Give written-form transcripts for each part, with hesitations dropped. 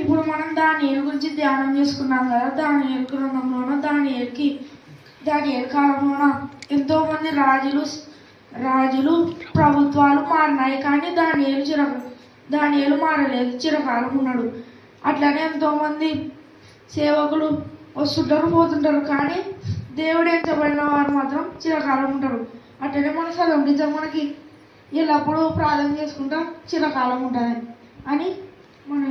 ఇప్పుడు మనం దానియేలు గురించి ధ్యానం చేసుకున్నాం కదా. దానియేలు గ్రంథంలోన దానియేలు కాలంలోన ఎంతో మంది రాజులు ప్రభుత్వాలు మారినాయి, కానీ దానియేలు మారలేదు, చిరకాలం ఉన్నాడు. అట్లనే ఎంతోమంది సేవకులు వస్తుంటారు పోతుంటారు, కానీ దేవుడు ఎంచబడిన వారు మాత్రం చిరకాలం ఉంటారు. అట్లనే మన చదువు మనకి ఎల్లప్పుడూ ప్రార్థన చేసుకుంటా చిరకాలం ఉంటుంది అని మనం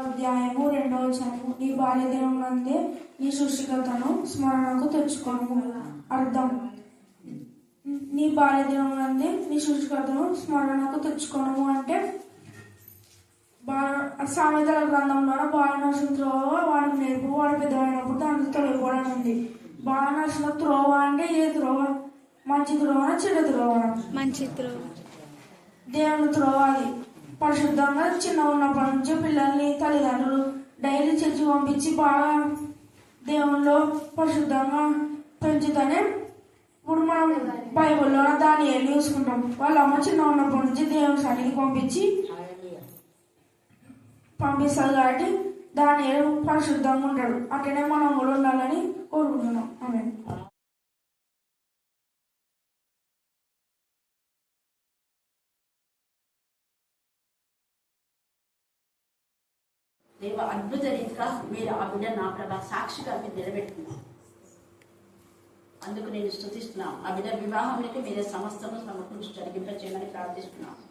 అధ్యాయము 2వ వచనము. నీ బాల్య దినం నందే నీ సృష్టికర్తను స్మరణకు తెచ్చుకోను. అర్థం, నీ బాల్య దినం నందే నీ సృష్టికర్తను స్మరణకు తెచ్చుకోను అంటే సామెతల గ్రంథంలో బాల నర్సుల త్రోవ వాడికి నేర్పు, వాడు పెద్దమైనప్పుడు దానికి తొలగిపోవడం ఉంది. బాల నర్సుల త్రోవ అంటే ఏ త్రోవ? మంచి త్రోవ, చెడు త్రోవ? మంచి త్రోవ, దేవుని త్రోవ. అది పరిశుద్ధంగా చిన్న ఉన్నప్పటి నుంచి పిల్లల్ని తల్లిదండ్రులు డైలీ చర్చి పంపించి బాగా దేవునిలో పరిశుద్ధంగా పెంచుతానే. ఇప్పుడు మనం బైబిల్లో దానియేలు చూసుకుంటాం. వాళ్ళ అమ్మ చిన్న ఉన్నప్పటి నుంచి దేవుని సన్నిధికి పంపిస్తారు కాబట్టి దానియేలు పరిశుద్ధంగా ఉంటాడు. అట్లనే మనం కూడా ఉండాలని కోరుకుంటున్నాం. ఆమేన్. దేవ అద్భుత రీతిగా మీరు ఆ బిడ్డ నా ప్రభా సాక్షిగా మీరు నిలబెట్టుకున్నాం. అందుకు నేను స్తుతిస్తున్నాను. ఆ బిడ్డ వివాహానికి మీరే సమస్తము సమకూర్చి జరిగింపచేయమని ప్రార్థిస్తున్నాను.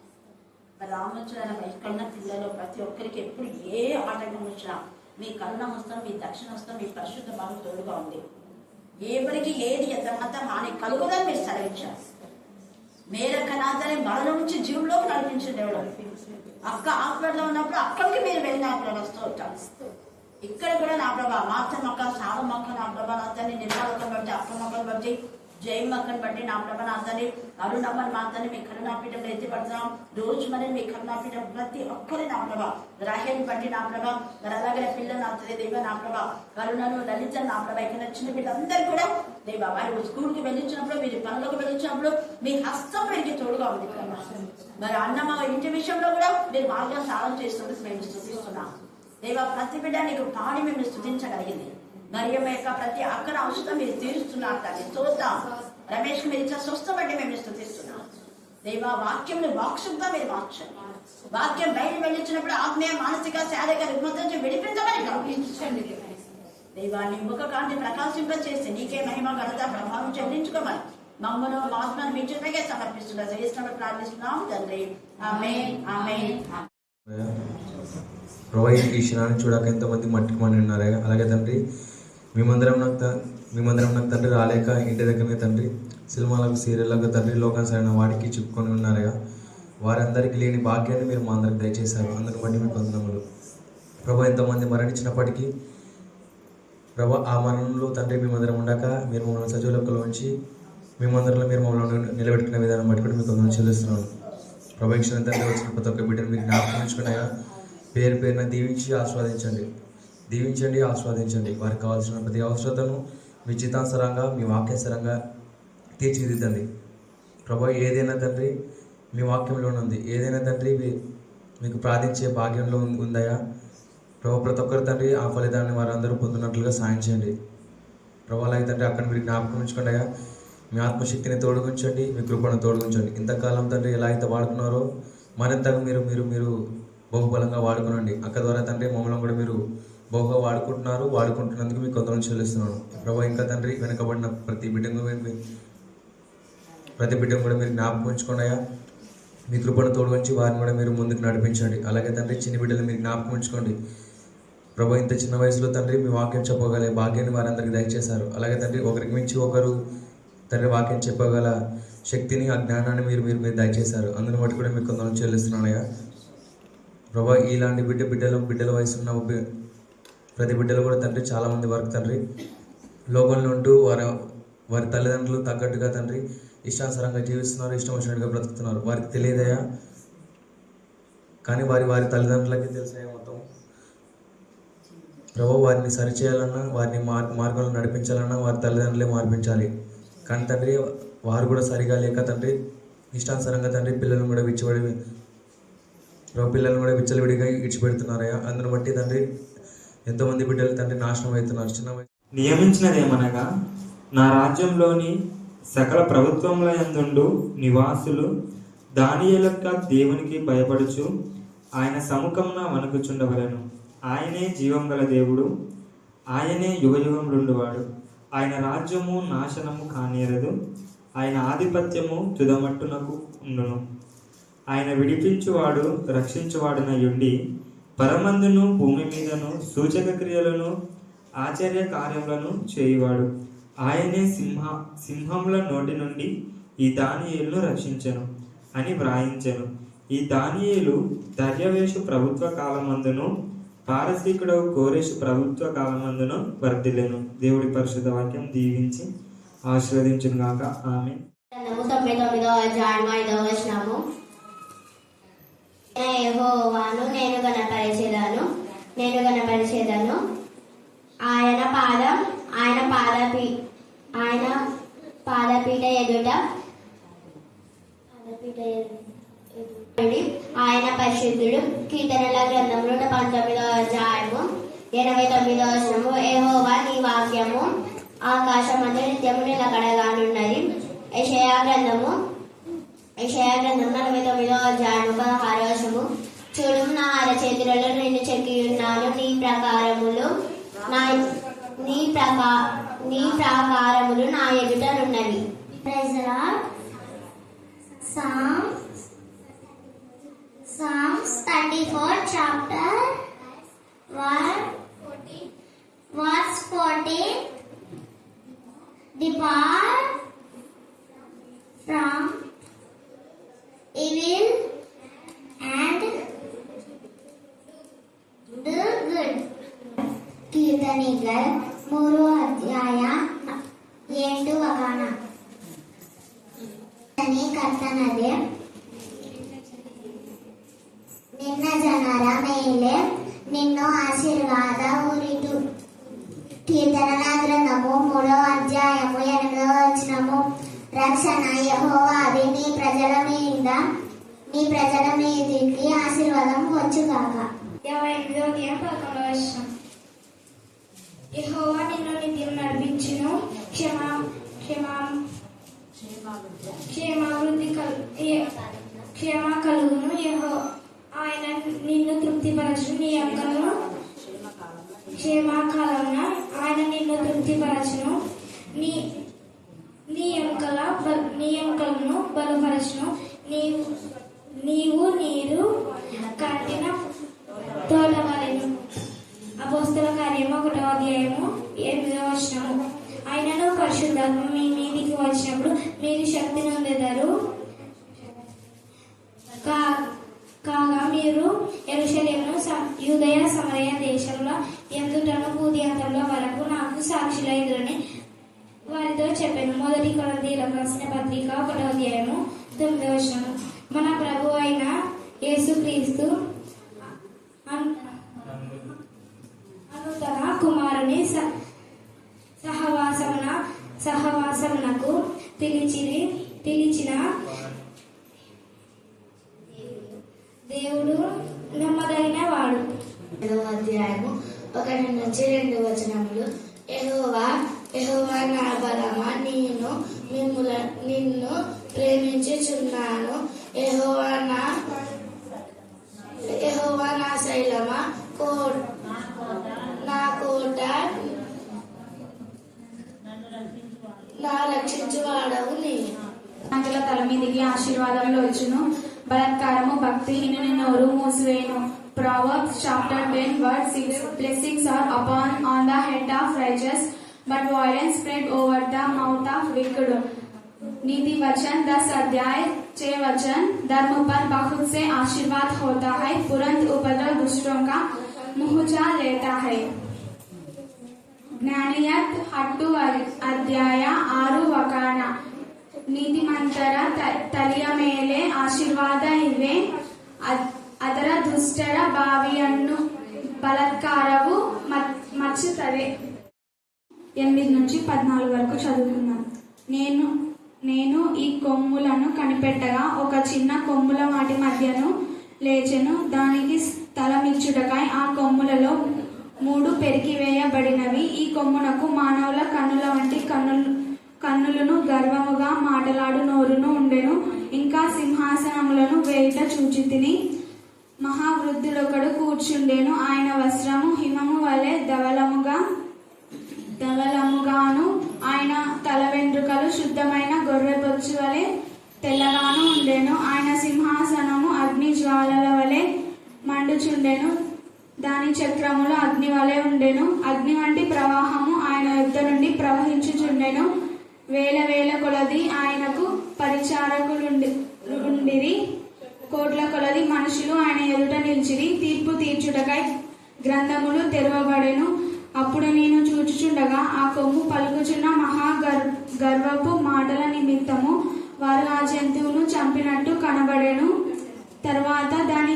రామోచరణ ఎక్కడున్న పిల్లలు ప్రతి ఒక్కరికి ఎప్పుడు ఏ ఆటంకం వచ్చినా మీ కరుణ హస్తం, మీ దక్షిణ హస్తం, మీ పరిశుద్ధ భావం తోడుగా ఉంది. ఎవరికి ఏది ఎంత మాత్రం హాని కలుగుదని మీరు సెలవిచ్చారు. మేరకనాథని మరణ నుంచి జీవుల్లోకి నడిపించిన దేవుడు. అక్క హాస్పిటల్లో ఉన్నప్పుడు అక్కడికి మీరు వెళ్ళి నా ప్రభా స్తోత్రం. ఇక్కడ కూడా నా ప్రభా మాత్రం మొక్క, సారం మొక్క, నా ప్రభా నాతని నిర్మాణం బట్టి, అక్క మొక్కను బట్టి, జయం మొక్కను బట్టి నా ప్రభా నాతని అరుణమ్మని మాతని మీ కరుణాపీఠంలో ఎత్తిపడతాం. రోజు మరి మీ కరుణాపీఠం ప్రతి ఒక్కరి నా ప్రభా రాహేని బట్టి నా ప్రభా మరి అలాగే పిల్లలు నా దేవ నా ప్రభా కరుణను లలిత నా ప్రభా ఇక్కడ చిన్న పిల్లలందరూ కూడా దేవ వారు స్కూల్కి వెళ్ళించినప్పుడు, మీరు పనులకు వెళ్ళించినప్పుడు మీ హస్తం వీరికి తోడుగా ఉంది. మరి అన్నమ్మ ఇంటి విషయంలో కూడా మీరు మార్గం సాధన చేస్తుంటే మేము స్తుతిస్తున్నాం. దేవ ప్రతి బిడ్డ నీకు పాడి మేము స్తుతించగలిగింది. మరియమ్మ యొక్క ప్రతి అక్కర అవసరం మీరు తీరుస్తున్నారు. తల్లి చూద్దాం. రమేష్ మీరు ఇచ్చిన స్వస్థ బట్టి మేము స్తుతిస్తున్నాం. దేవ వాక్యం వాక్శుద్ధంగా మీరు మార్చండి. వాక్యం బయట వెళ్ళించినప్పుడు ఆత్మీయ, మానసిక, శారీరక రుగ్మత నుంచి విడిపించమని గమనించండి. దేవాన్ని ముఖ కాంతి ప్రకాశింపచేసి నీకే మహిమ, ఘనత, ప్రభావం చెల్లించుకోమని మమ్మను మా ఆత్మను మీ చేతకే సమర్పిస్తున్నారు. చేసినప్పుడు ప్రార్థిస్తున్నాం తండ్రి. ఆమేన్, ఆమేన్. ప్రభా ఈ క్షణాన్ని చూడక ఎంతోమంది మట్టుకుమని ఉన్నారే. అలాగే తండ్రి మేమందరం నాకు తండ్రి రాలేక ఇంటి దగ్గరనే తండ్రి సినిమాలకు, సీరియళ్ళకు తండ్రి లోకాసరైన వాడికి చిక్కుకొని ఉన్నారుగా. వారందరికీ లేని భాగ్యాన్ని మీరు మా అందరికి దయచేశారు. అందరిని బట్టి మీకు వందనములు. ప్రభా ఎంతోమంది మరణించినప్పటికీ ప్రభా ఆ మరణంలో తండ్రి మేమందరం ఉండక మీరు మమ్మల్ని సజీవులకులో ఉంచి మేమందరిలో మీరు మమ్మల్ని నిలబెట్టుకునే విధానం బట్టి కూడా మీకు వందనం చెల్లిస్తున్నాను. ప్రభా ఈ క్షణం తండ్రి వచ్చిన ప్రతి ఒక్క బిడ్డను మీకు జ్ఞాపకం ఉంచుకున్నాయా. పేరు పేరున దీవించండి, ఆస్వాదించండి. వారికి కావాల్సిన ప్రతి అవసరతను మీ చిత్తానుసారంగా, మీ వాక్యానుసారంగా తీర్చిదిద్దండి. ప్రభా ఏదైనా తండ్రి మీ వాక్యంలోనే ఉంది. ఏదైనా తండ్రి మీకు ప్రార్థించే భాగ్యంలో ఉందయా. ప్రభా ప్రతి ఒక్కరు తండ్రి ఆ ఫలితాన్ని వారందరూ పొందినట్లుగా సాయం చేయండి. ప్రభా అలాగే తండ్రి అక్కడ మీరు జ్ఞాపకం ఉంచుకోండి అయ్యా. మీ ఆత్మశక్తిని తోడుగుంచండి, మీ కృపను తోడుగుంచండి. ఇంతకాలం తండ్రి ఎలా అయితే వాడుకున్నారో మరింతగా మీరు బహుబలంగా వాడుకునండి. అక్క ద్వారా తండ్రి మమ్మల్ని కూడా మీరు బహుగా వాడుకుంటున్నందుకు మీకు కొంతమంది చెల్లిస్తున్నాను. ప్రభా ఇంకా తండ్రి వెనకబడిన ప్రతి బిడ్డను కూడా మీరు జ్ఞాపకం ఉంచుకోండియా. మీ కృపను తోడుగుంచి వారిని కూడా మీరు ముందుకు నడిపించండి. అలాగే తండ్రి చిన్న బిడ్డలు మీరు జ్ఞాపకం ఉంచుకోండి. ప్రభా ఇంత చిన్న వయసులో తండ్రి మీ వాక్యం చెప్పగల భాగ్యాన్ని వారందరికీ దయచేశారు. అలాగే తండ్రి ఒకరికి మించి ఒకరు తండ్రి వాక్యం చెప్పగల శక్తిని, ఆ జ్ఞానాన్ని మీరు దయచేశారు. అందుని బట్టి కూడా మీకు కొంతమంది చెల్లిస్తున్నానయ్యా. ప్రభా ఇలాంటి బిడ్డల వయసు ఉన్న ప్రతి బిడ్డలు కూడా తండ్రి చాలామంది వరకు తండ్రి లోకంలో ఉంటూ వారి తల్లిదండ్రులు తగ్గట్టుగా తండ్రి ఇష్టానుసారంగా జీవిస్తున్నారు, ఇష్టం వచ్చినట్టుగా బ్రతుకుతున్నారు. వారికి తెలియదయా, కానీ వారి తల్లిదండ్రులకి తెలుసా మొత్తం. ప్రభు వారిని సరిచేయాలన్నా, వారిని మార్గంలో నడిపించాలన్నా వారి తల్లిదండ్రులే మార్పించాలి. కానీ తండ్రి వారు కూడా సరిగా లేక తండ్రి ఇష్టానుసారంగా తండ్రి పిల్లలను కూడా పిల్లలను కూడా విచ్చలవిడిగా ఇడిచిపెడుతున్నారయ్యా. అందును బట్టి తండ్రి ఎంతోమంది బిడ్డలు తండ్రి నాశనం అవుతున్నారు. చిన్న నియమించినదేమనగా నా రాజ్యంలోని సకల ప్రభుత్వముల యందుండు నివాసులు దానియేలొక్క దేవునికి భయపడుచు ఆయన సముఖమున వణుకుచుండవలెను. ఆయనే జీవం గల దేవుడు, ఆయనే యుగయుగములుండువాడు. ఆయన రాజ్యము నాశనము కానేరదు, ఆయన ఆధిపత్యము తుదమట్టునకు ఉండును. ఆయన విడిపించువాడు రక్షించువాడునయుండి పరమందును భూమి మీదను సూచక క్రియలను ఆశ్చర్య కార్యములను చేయువాడు. ఆయనే సింహముల నోటి నుండి ఈ దానియేలును రక్షించెను అని వ్రాయించెను. ఈ దానియేలు దర్యావేషు ప్రభుత్వ కాలమందును పారసీకుడవు కోరేషు ప్రభుత్వ కాలమందును వర్ధిల్లెను. దేవుడి పరిశుద్ధ వాక్యం దీవించి ఆశీర్వదించును గాక. ఆమేన్. 99వ అధ్యాయం 5వ వచనము. యెహోవాను నేను గణపరిచెదను. ఆయన పాదపీఠ ఎదుట ఆయన పరిశుద్ధుడు. కీర్తనల గ్రంథంలో 19వ అధ్యాయము 89వ వచనము. యెహోవా నీ వాక్యము ఆకాశమందు నిత్యము నిలకడగానున్నది. యెషయా గ్రంథము 49వ అధ్యాయము 16వ వచనము. చూడు, నా అరచేతులలో నిన్ను చెక్కి ఉన్నాను, నీ ప్రాకారములు నా ఎదుటనున్నవి. Psalms 34 chapter verse 14. Depart from evil and do good. ಕೀರ್ತನೆಗಳು 3 ಅಧ್ಯಾಯ 8 ವಚನ. ಕರ್ತನದೇ ನಿನ್ನ ಜನರ ಮೇಲೆ ನಿನ್ನು ಆಶೀರ್ವಾದ ಉರಿತು. కీర్తనల గ్రంథము 3వ అధ్యాయము 8వ వచనము. రక్షణ యెహోవాది, నీ ప్రజల మీదికి ఆశీర్వాదం వచ్చుగాక. 58వ అధ్యాయం 11వ వచనం. యెహోవా నిన్ను నిత్యం నడిపించును, క్షేమ కలుగును. ఆయన నిన్ను తృప్తిపరచును, నీ అంకలను క్షేమకాలమున ఆయన నిన్ను తృప్తిపరచును, నీ అంకలను బలపరచును. నీవు నీరు కట్టిన తోటవలెను. అపోస్తల కార్యము 1వ అధ్యాయము 8వ వచనము. ఆయనను పరిశుద్ధాత్మ మీ మీదికి వచ్చినప్పుడు మీరు శక్తి నొందెదరు. కాగా మీరు యెరూషలేమును యూదయ సమరయ దేశంలో ఎందుటను భూదిగంతముల వరకు నాకు సాక్షులైదురని వారితో చెప్పాను. 1 కొరింథీయులకు రాసిన పత్రిక 1వ అధ్యాయము 9వ వచనము. మన ప్రభు అయిన యేసుక్రీస్తు తన కుమారుని సహవాసమునకు పిలిచిన దేవుడు నమ్మదగిన వాడు. 7వ అధ్యాయము 1 నుంచి 2 వచనములు. యెహోవా నా బలమా, నిన్ను ప్రేమించుచున్నాను. యెహోవా నా శైలమా, నా కోట, నా రక్షించువాడవు నీవు. అంకుల తల మీదికి ఆశీర్వాదములు వచ్చును, బలత్కారము భక్తిహీనుని నోరు మూసివేయును. Proverbs chapter 10 verse 6. Blessings are on the head of righteous, but violence spread over the mouth of wicked. नीति वचन 10 अध्याय 6 वचन. धर्म पर बहुत से आशीर्वाद होता है, तुरंत उपद्रव दुष्टों का मुँह जा लेता है. ಜ್ಞಾನಿಯತ್ 10 ಅಧ್ಯಾಯ 6 ವಚನ. ನೀತಿಮಂತರ ತಲೆಯ ಮೇಲೆ ಆಶೀರ್ವಾದ ಇವೆ, ಅದರ ದುಷ್ಟರ ಬಾವಿಯನ್ನು ಬಲಾತ್ಕಾರವು మచ్చుతది. 8 నుంచి 14 వరకు చదువుకున్నాను. నేను ఈ కొమ్ములను కనిపెట్టగా ఒక చిన్న కొమ్ముల వాటి మధ్యను లేచెను. దానికి స్థలమిచ్చుటకై ఆ కొమ్ములలో 3 పెరికివేయబడినవి. ఈ కొమ్మునకు మానవుల కన్నుల వంటి కన్నులను, గర్వముగా మాటలాడు నోరును ఉండెను. ఇంకా సింహాసనములను వేయుట చూచితిని. మహావృద్ధుడొకడు కూర్చుండెను. ఆయన వస్త్రము హిమము వలె ధవలముగాను, ఆయన తల వెంట్రుకలు శుద్ధమైన గొర్రెబొచ్చు వలె తెల్లగాను ఉండెను. ఆయన సింహాసనము అగ్ని జ్వాలల వలె మండుచుండెను. దాని చక్రములు అగ్ని వలె ఉండెను. అగ్ని వంటి ప్రవాహము ఆయన యుద్ధ నుండి ప్రవహించుచుండెను. వేల కొలది ఆయనకు పరిచారకులుండిరి. కోట్ల కొలది మనుషులు ఆయన ఎదుట నిలిచిరి. తీర్పు తీర్చుటకై గ్రంథములు తెరవబడెను. అప్పుడు నేను చూచుచుండగా ఆ కొమ్ము పలుకుచున్న గర్వపు మాటల నిమిత్తము వారు ఆ జంతువును చంపినట్టు కనబడెను. తర్వాత దాని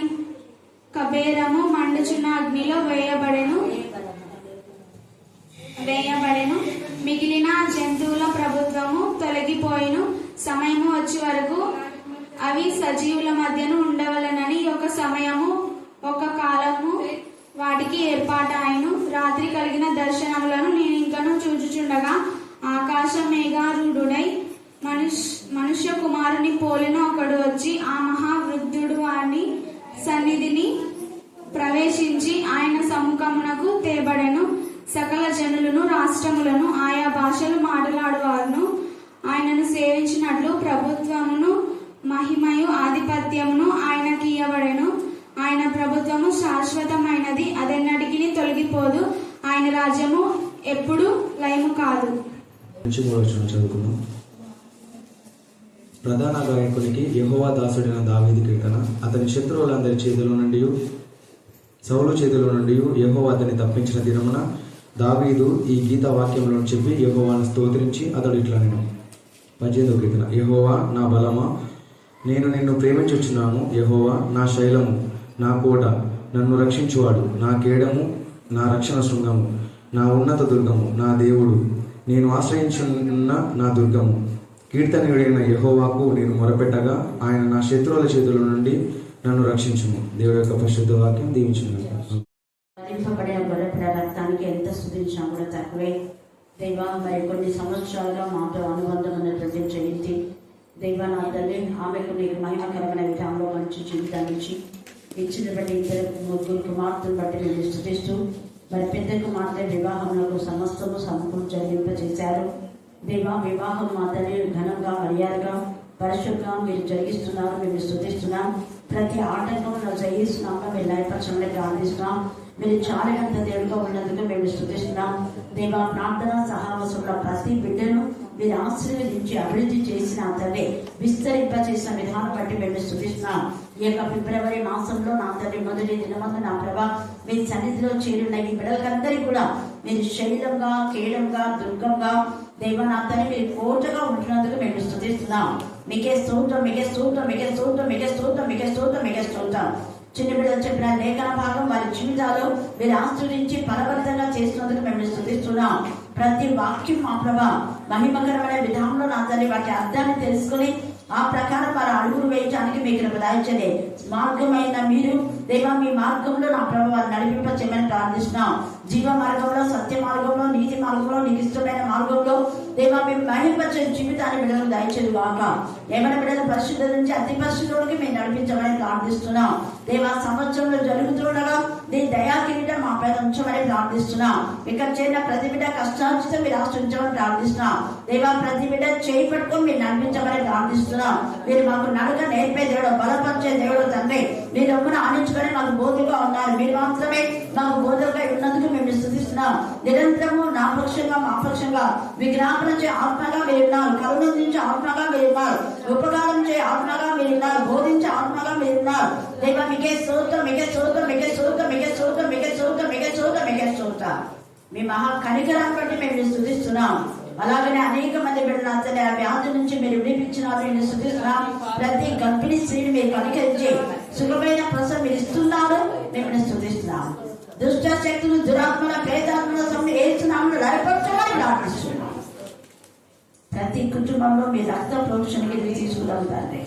కబేరము మండుచున్న అగ్నిలో వేయబడెను. మిగిలిన జంతువుల ప్రభుత్వము తొలగిపోయిను. సమయము వచ్చే వరకు అవి సజీవుల మధ్యను ఉండవలనని ఒక సమయము, ఒక కాలము వాటికి ఏర్పాటాయను. రాత్రి కలిగిన దర్శనములను నేను ఇంకను చూచుచుండగా ఆకాశ మేఘారూఢుడై మనుష్య కుమారుని పోలిన ఒకడు వచ్చి ఆ మహావృద్ధుడు వాని సన్నిధిని ప్రవేశించి ఆయన సముఖమునకు తేబడెను. సకల జనులను, రాష్ట్రములను, ఆయా భాషలు మాట్లాడువారును ఆయనను సేవించినట్లు ప్రభుత్వమును, మహిమయు, ఆధిపత్యమును ఆయనకి ఇయ్యబడెను. ఆయన ప్రభుత్వము శాశ్వతమైనది, అదెన్నటికి తొలగిపోదు. ఆయన రాజ్యము ఎప్పుడు లయము కాదు. చదువుకున్నాం. ప్రధాన గాయకునికి యెహోవా దాసుడైన దావీదు కీర్తన. అతని శత్రువులందరి చేతిలో నుండి, సౌలు చేతిలో నుండి యెహోవా అతన్ని తప్పించిన దినమున దావీదు ఈ గీత వాక్యంలో చెప్పి యెహోవాను స్తోత్రించి అతడు ఇట్లా నేను 18వ కీర్తన. యెహోవా నా బలమా, నేను నిన్ను ప్రేమించుచున్నాను. యెహోవా నా శైలము, నా కోట, నన్ను రక్షించువాడు, నా కేడము, నా రక్షణ శృంగము, నా ఉన్నత దుర్గము, నా దేవుడు, నేను ఆశ్రయించున్న నా దుర్గము. కీర్తనీయుడైన యెహోవాకు నేను మొరపెట్టగా ఆయన నా శత్రువుల చేతుల నుండి నన్ను రక్షించుము. దేవుడి యొక్క పరిశుద్ధ వాక్యం దీవించును. వధింపబడిన గొర్రెపిల్ల రక్తానికి ఎంత స్తుతించినా కూడా తక్కువే. దేవా, మరి కొన్ని సంవత్సరాలుగా మాతో అనుబంధం ఉన్నటువంటి జయంతి దేవా, నా తల్లి, ఆమెకు నీకు మహిమకరమైన విధానంలో మంచి జీవితాన్ని ఇచ్చి ఇచ్చినటువంటి 2 కుమార్తెను బట్టి నేను స్తుతిస్తూ, మరి పెద్ద కుమార్తె వివాహంలో సమస్తము జరిగింపజేశారు. దేవా, వివాహం మా తల్లి ఘనంగా, మర్యాదగా, పరిశుభ్రంగా మీరు జరిగిస్తున్నారు. మేము స్తుతిస్తున్నాం. ప్రతి ఆటంకంలో జయిస్తున్నాక మీరు లయపరచమని ప్రార్థిస్తున్నాం. మీరు చాలినంత దేవుడుగా ఉన్నందుకు మేము స్తుతిస్తున్నాం. దేవా, ప్రార్థన సహవాసంలో ప్రతి బిడ్డను మీరు ఆశీర్వదించి అభివృద్ధి చేసిన తల్లి విస్తరింపచేసిన విధానం బట్టి మేము స్తుతిస్తున్నాం. ఈ యొక్క ఫిబ్రవరి మాసంలో నా తల్లి మొదటి దినమందు నా ప్రభా మీ సన్నిధిలో చేరున్న ఈ బిడ్డలకందరికీ కూడా మీరు శైలంగా, కేడంగా, దుర్గంగా దేవ నా తల్లి మీరు కోటగా ఉంటున్నందుకు మేము స్తుతిస్తున్నాం. మీకే స్తోత్రం, మీకే స్తోత్రం, మీకే స్తోత్రం, మీకే స్తోత్రం, మీకే స్తోత్రం, మీకే స్తోత్రం. చిన్న బిడ్డలు చెప్పిన లేఖన భాగం వారి జీవితాలు మీరు ఆశ్రయించి ఫలవంతంగా చేసినందుకు మేము స్తుతిస్తున్నాం. ప్రతి వాక్యం మా ప్రభా మహిమకరమైన విధానంలో నా తల్లి వాటి అర్థాన్ని తెలుసుకుని ఆ ప్రకారం వారు అడుగులు వేయడానికి మీకు దయచండి. మార్గమైన మీరు దేవా మీ మార్గంలో నా ప్రభు వారు నడిపింపచేయమని ప్రార్థిస్తున్నాం. జీవ మార్గంలో, సత్య మార్గంలో, నీతి మార్గంలో, నీకు ఇష్టమైన మార్గంలో దేవా మేము మహింపచ్చే జీవితాన్ని బిడ్డలు దయచేది కాక ఏమైనా బిడ్డలు పరిశుద్ధ నుంచి అతి పరిశుద్ధుడికి మేము నడిపించమని ప్రార్థిస్తున్నాం. దేవా సంవత్సరంలో జరుగుతుండగా నీ దయా కిరీటం మా పైన ఉంచమని ప్రార్థిస్తున్నాం. ఇక్కడ చేరిన ప్రతి బిడ్డ కష్టార్జితం మీరు ఆశ్రయించమని ప్రార్థిస్తున్నాం. దేవా ప్రతి బిడ్డ చేయి పట్టుకొని మీరు నడిపించమని ప్రార్థిస్తున్నాం. మీరు మాకు నడక నేర్పే దేవుడు, బలపరిచే దేవుడు తండ్రి. మీరు ఒక్కను ఆనించుకొని మాకు బోధులుగా ఉన్నారు. మీరు మాత్రమే మాకు బోధులుగా ఉన్నందుకు మేము స్తుతిస్తున్నాం. నిరంతరము నా పక్షంగా, మా పక్షంగా విజ్ఞాపన చే ఆత్మగా మీరు ఉన్నారు, కరుణించే ఆత్మగా మీరు ఉన్నారు, ఉపకారం చే ఆత్మగా మీరు ఉన్నారు, బోధించే ఆత్మగా మీరు ఉన్నారు. దేవా మీకే స్తోత్రం, మీకే స్తోత్రం, మీకే స్తోత్రం, మీకే స్తోత్రం, మీకే స్తోత్రం, మీకే స్తోత్రం, మీకే స్తోత్రం. మీ మహా కనికరాన్ని బట్టి మేము స్తుతిస్తున్నాం. అలాగనే అనేక మంది బిడ్డలు అతని ఆ వ్యాధి నుంచి మీరు విడిపించినారు, నేను స్తుతిస్తున్నాం. ప్రతి గర్భిణీ స్త్రీని మీరు కనికరించి సుఖమైన ప్రసవం మీరు ఇస్తున్నారు, మేము స్తుతిస్తున్నాం. దుష్ట శక్తులు, దురాత్మల, ప్రేతాత్మల సొమ్ము ఏస్తున్నాము లయపరచమని ప్రార్థిస్తున్నాం. ప్రతి కుటుంబంలో మీ రక్త ప్రోక్షణకి తీసుకురావుతారు.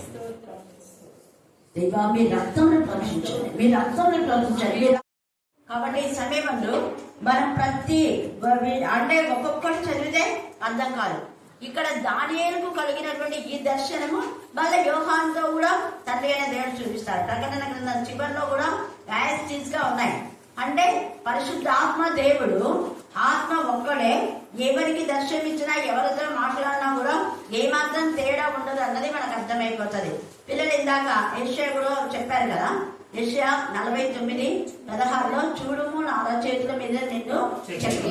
దేవా మీ రక్తంలో ప్రోక్షించండి, మీ రక్తంలో ప్రోక్షించండి. కాబట్టి ఈ సమయంలో మనం ప్రతి అంటే ఒక్కొక్కటి చదివితే అర్థం కాదు. ఇక్కడ దానియేలుకు కలిగినటువంటి ఈ దర్శనము మళ్ళీ యోహానుతో కూడా తండ్రి అయిన దేవుడు చూపిస్తాడు. ప్రకటన గ్రంథం చివరిలో కూడా యాజ్ గా ఉన్నాయి. అంటే పరిశుద్ధాత్మ దేవుడు ఆత్మ ఒక్కడే, ఎవరికి దర్శనమిచ్చినా ఎవరితో మాట్లాడినా కూడా ఏమాత్రం తేడా ఉండదు అన్నది మనకు అర్థమైపోతుంది. పిల్లలు ఇందాక యెషయా కూడా చెప్పారు కదా, యెషయా 49:16 చూడుము నా అరచేతుల మీద నిన్ను చెప్పు.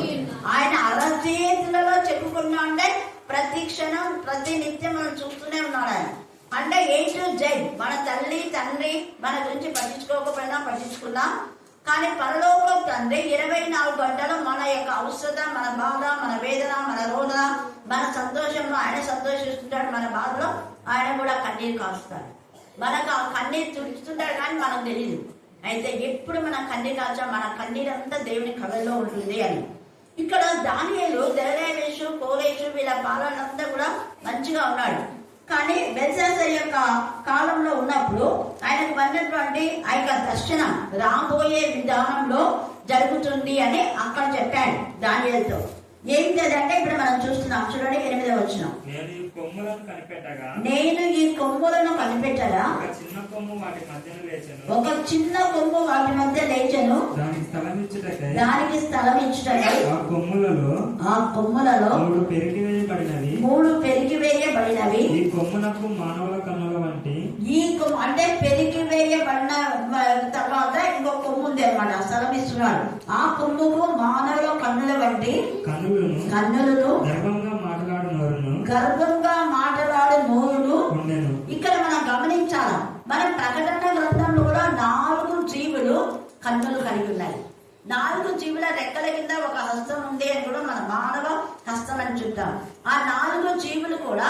ఆయన అరచేతులలో చెప్పుకున్నా అంటే ప్రతి క్షణం ప్రతి నిత్యం మనం చూస్తూనే ఉన్నాడు ఆయన. అంటే A to Z మన తల్లి తండ్రి మన గురించి పట్టించుకోకపోయినా పట్టించుకున్నా, కానీ పరలోక తండ్రి 24 గంటలు మన యొక్క అవసరత, మన బాధ, మన వేదన, మన రోదన, మన సంతోషంలో ఆయన సంతోషిస్తుంటాడు, మన బాధలో ఆయన కూడా కన్నీరు కాస్తాడు. మనకు ఆ కన్నీరు తుడుచుతుంటాడు కానీ మనకు తెలియదు. అయితే ఎప్పుడు మనం కన్నీరు కాల్చా మన కన్నీరంతా దేవుని కళ్ళలో ఉంటుంది అని. ఇక్కడ దానియేలు, దెరేషు, కోరేషు వీళ్ళ పాలనంతా కూడా మంచిగా ఉన్నాడు. కానీ బెల్షస్సర్ యొక్క కాలంలో ఉన్నప్పుడు ఆయనకు పడినటువంటి ఆ యొక్క దర్శనం రాబోయే విధానంలో జరుగుతుంది అని అక్కడ చెప్పాడు దానియేలుతో. ఏంటంటే ఇప్పుడు మనం చూస్తున్నాం, చూడండి 8వ వచనం. నేను ఈ కొమ్ములను కనిపెట్టగా ఒక చిన్న కొమ్ము వాటి మధ్య లేచెను, దానికి స్థలం ఇచ్చుటకై ఆ కొమ్ములలో 3 పెరిగివేయబడినవి. ఈ కొమ్మునకు మానవుల కన్నుల వంటి అంటే పెరిగివేయబడిన తర్వాత ఇంకో కొమ్ము ఉంది అన్నమాట, స్థలం ఇస్తున్నాడు. ఆ కొమ్ముకు మానవుల కన్నుల వంటి కన్నులను గర్భంగా మాట్లాడు నోరును. ఇక్కడ మనం గమనించాలి, మన ప్రకటన గ్రంథంలో కూడా 4 జీవులు కన్నులు కలిగి ఉన్నాయి. 4 జీవుల రెక్కల కింద ఒక హస్తం ఉంది అని కూడా మన మానవ హస్తం అని చెప్తాం. ఆ 4 జీవులు కూడా